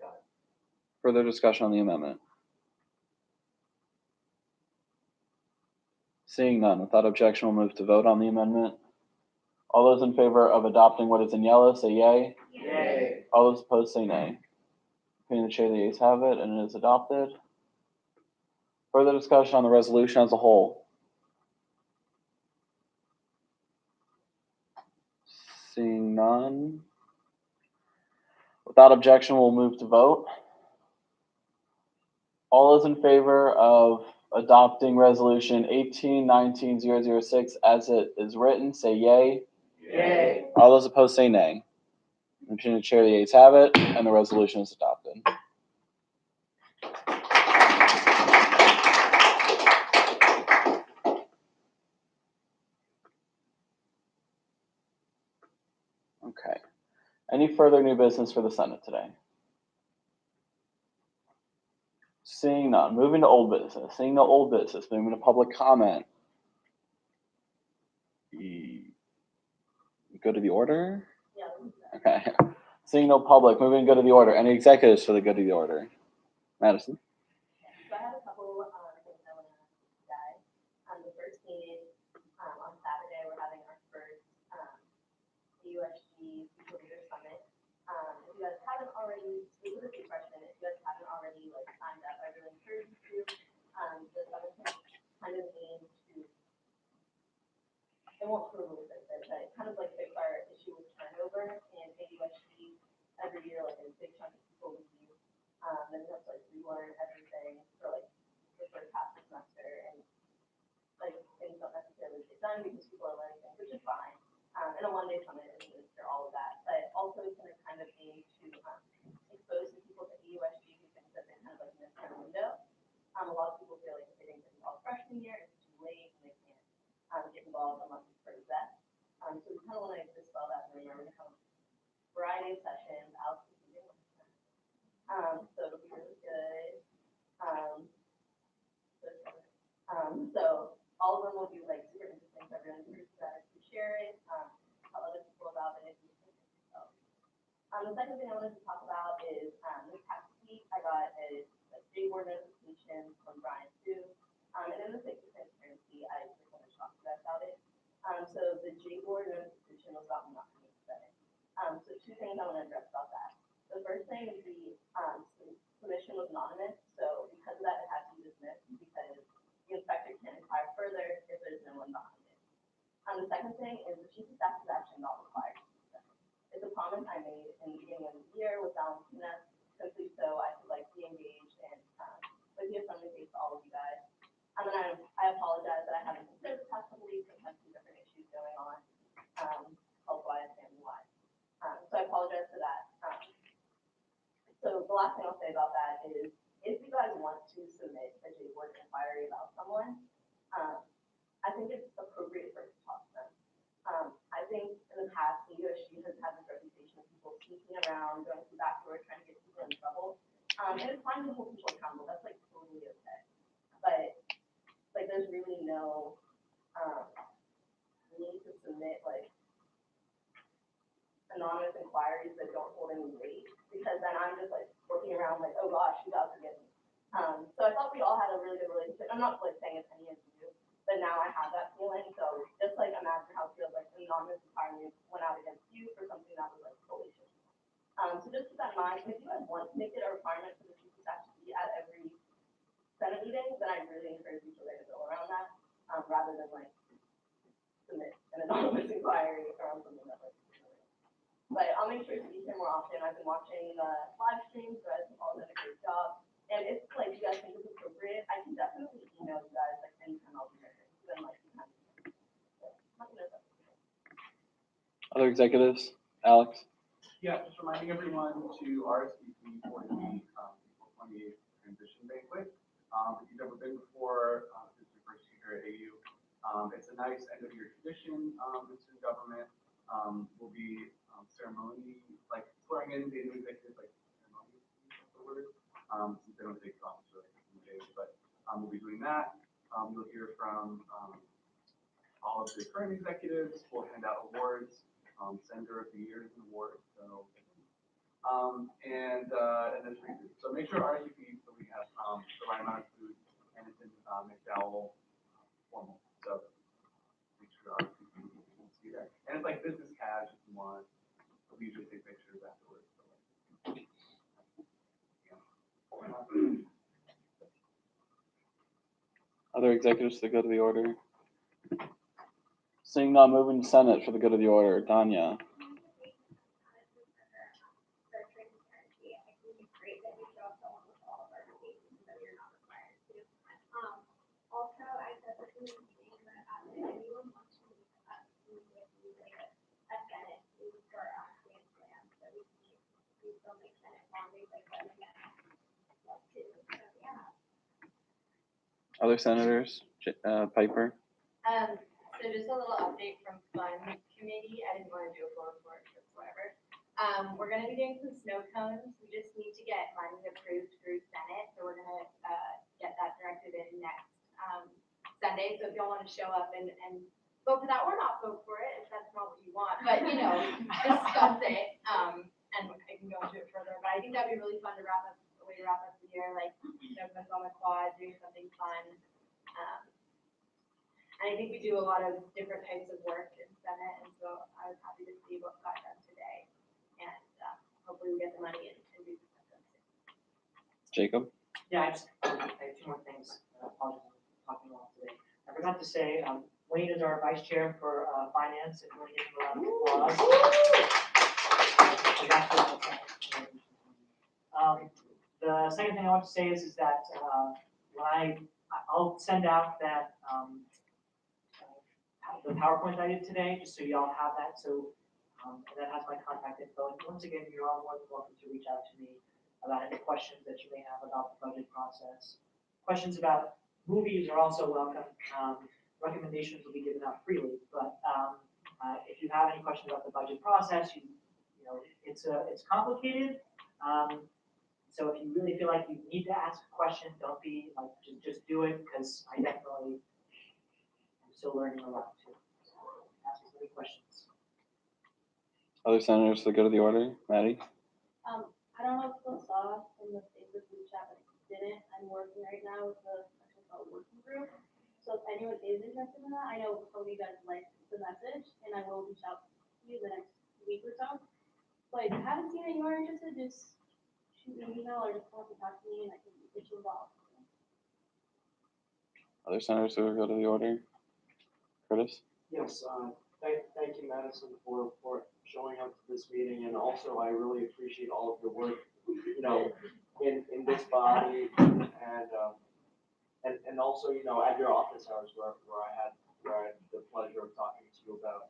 Got it. Further discussion on the amendment. Seeing none, without objection, we'll move to vote on the amendment. All those in favor of adopting what is in yellow, say yay. Yay. All those opposed, say nay. Opinion of the chair, the ayes have it, and it is adopted. Further discussion on the resolution as a whole. Seeing none. Without objection, we'll move to vote. All those in favor of adopting resolution 18-19-006 as it is written, say yay. Yay. All those opposed, say nay. Opinion of the chair, the ayes have it, and the resolution is adopted. Okay. Any further new business for the Senate today? Seeing none. Moving to old business. Seeing no old business. Moving to public comment. Go to the order? Yeah. Okay. Seeing no public. Moving to go to the order. Any executives for the good of the order? Madison? So I have a couple things I want to ask you guys. The first thing is on Saturday we're having our first USG People Leader Summit. If you guys haven't already, this is a big question. If you guys haven't already signed up, I really encourage you to. The summit kind of aims to, it won't totally fix it, but it kind of fix our issue with turnover and USG every year, a big chunk of people leave. And we have to relearn everything for the first half of the semester, and things don't necessarily get done because people are learning things, which is fine. And a one-day summit isn't going to cure all of that, but also it's going to kind of aim to expose the people to USG who think that they kind of missed their window. A lot of people feel like if they didn't get involved freshman year, it's too late and they can't get involved a month before exec. So we kind of want to dispel that rumor. We're going to have a variety of sessions. Alex is leading one of them. So it'll be really good. So all of them will be super interesting. So everyone can share it, tell other people about it. The second thing I wanted to talk about is this past week I got a skateboard notification from Brian too. And in the sake of transparency, I just want to talk to you guys about it. So the J-board notification was about not being today. So two things I want to address about that. The first thing is the submission was anonymous, so because of that, it had to be dismissed because the inspector can't inquire further if there's no one behind it. The second thing is the chief of staff is actually not required to do that. It's a promise I made in the beginning of the year with Valentina, simply so I could be engaged and be a friendly face to all of you guys. And then I apologize that I haven't considered the past couple weeks. I've had some different issues going on, health-wise, family-wise. So I apologize for that. So the last thing I'll say about that is, if you guys want to submit a J-board inquiry about someone, I think it's appropriate for us to talk to them. I think in the past, the USG has had this reputation of people sneaking around, going through back doors, trying to get people in trouble. And it's fine to hold people accountable. That's totally okay. But there's really no need to submit anonymous inquiries that don't hold any weight, because then I'm just looking around oh gosh, who's out to get me? So I thought we all had a really good relationship. I'm not saying it's any of you, but now I have that feeling. So just imagine how it feels an anonymous inquiry went out against you for something that was salacious. So just keep that in mind. If you guys want to make it a requirement for the chief of staff to be at every Senate meeting, then I really encourage you to write a bill around that, rather than submit an anonymous inquiry around something that But I'll make sure to be here more often. I've been watching the live streams, so I think all done a great job. And if you guys think it's appropriate, I can definitely email you guys Other executives? Alex? Yeah, just reminding everyone to RSVP for the April 28th transition banquet. If you've ever been before, this is your first year at AU. It's a nice end of year tradition in student government. Will be ceremony, like swearing in the new executives, like ceremony, is the word. Since they don't take office for like a few days, but we'll be doing that. You'll hear from all of the current executives. We'll hand out awards. Senator of the Year is an award. So, and there's free food. So make sure RSVP so we have the right amount of food, and it's in McDowell formal. So make sure RSVP will see that. And it's like business cash if you want. We usually take pictures afterwards. So like, yeah. Other executives to go to the order? Seeing none, moving to Senate for the good of the order. Danya. Also, I said this in the meeting, but if anyone wants to meet us, we would be like a Senate, we would start asking plans, so we can do some like Senate bonding, like that again. Love to, so yeah. Other senators? Piper? So just a little update from Fun Committee. I didn't want to do a full report, just whatever. We're gonna be doing some snow cones. We just need to get money approved through Senate, so we're gonna get that directed in next Sunday. So if y'all want to show up and vote for that or not vote for it, if that's not what you want, but you know, discuss it. And I can go into it further, but I think that'd be really fun to wrap up the year, like snow cones on the quad, doing something fun. And I think we do a lot of different types of work in Senate, and so I was happy to see what got done today. And hopefully we get the money and do something soon. Jacob? Yeah, I have two more things. Apologies for talking a lot today. I forgot to say, Wayne is our vice chair for finance, and we're going to give him a round of applause. The second thing I want to say is that I'll send out that the PowerPoint I did today, just so y'all have that. So and that has my contact info. And once again, you're all more than welcome to reach out to me about any questions that you may have about the budget process. Questions about movies are also welcome. Recommendations will be given out freely, but if you have any questions about the budget process, you know it's complicated. So if you really feel like you need to ask a question, don't be like just do it, because I definitely am still learning a lot too. So ask as many questions. Other senators to go to the order? Maddie? I don't know if you saw in the Facebook group chat, but if you didn't, I'm working right now with a special called working group. So if anyone is interested in that, I know Cody does like the message, and I will reach out to you the next week or so. But if you haven't seen it, you are interested, just shoot me an email or just come up and talk to me, and I can get you involved. Other senators to go to the order? Curtis? Yes, thank you, Madison, for showing up to this meeting, and also I really appreciate all of your work, you know, in this body, and also, you know, at your office hours where I had the pleasure of talking to you about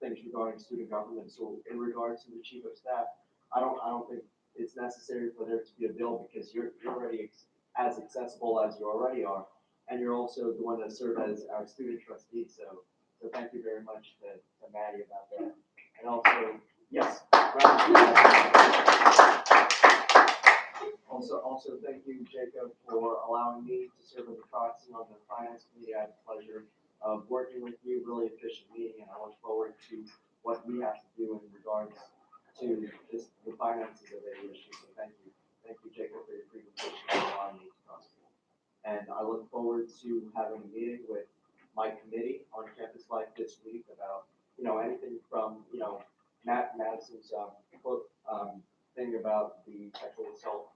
things regarding student government. So in regards to the chief of staff, I don't think it's necessary for there to be a bill, because you're already as accessible as you already are, and you're also the one that served as our student trustee. So thank you very much to Maddie about that. And also, yes. Also, thank you, Jacob, for allowing me to serve as a proxy on the finance committee. I had the pleasure of working with you, really efficient meeting, and I look forward to what we have to do in regards to just the finances of the issue. So thank you, Jacob, for your presentation and allowing me to proxy. And I look forward to having a meeting with my committee on campus life this week about, you know, anything from, you know, Madison's thing about the sexual assault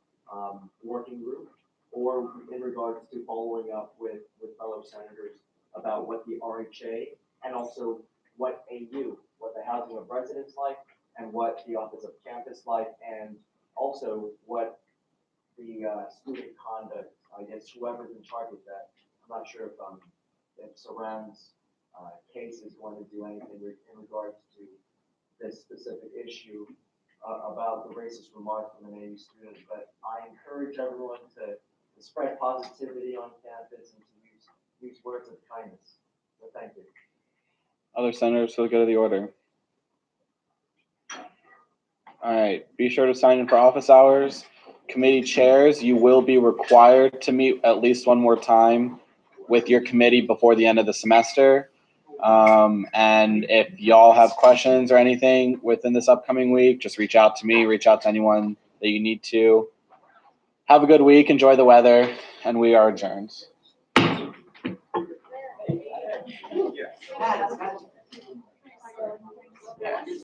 working group, or in regards to following up with fellow senators about what the RHA and also what AU, what the housing of residence like, and what the Office of Campus Life, and also what the student conduct, I guess whoever's in charge of that. I'm not sure if Surround's case is going to do anything in regards to this specific issue about the racist remarks from an AU student, but I encourage everyone to spread positivity on campus and to use words of kindness. So thank you. Other senators for the good of the order. All right, be sure to sign in for office hours. Committee chairs, you will be required to meet at least one more time with your committee before the end of the semester. And if y'all have questions or anything within this upcoming week, just reach out to me, reach out to anyone that you need to. Have a good week, enjoy the weather, and we are adjourned.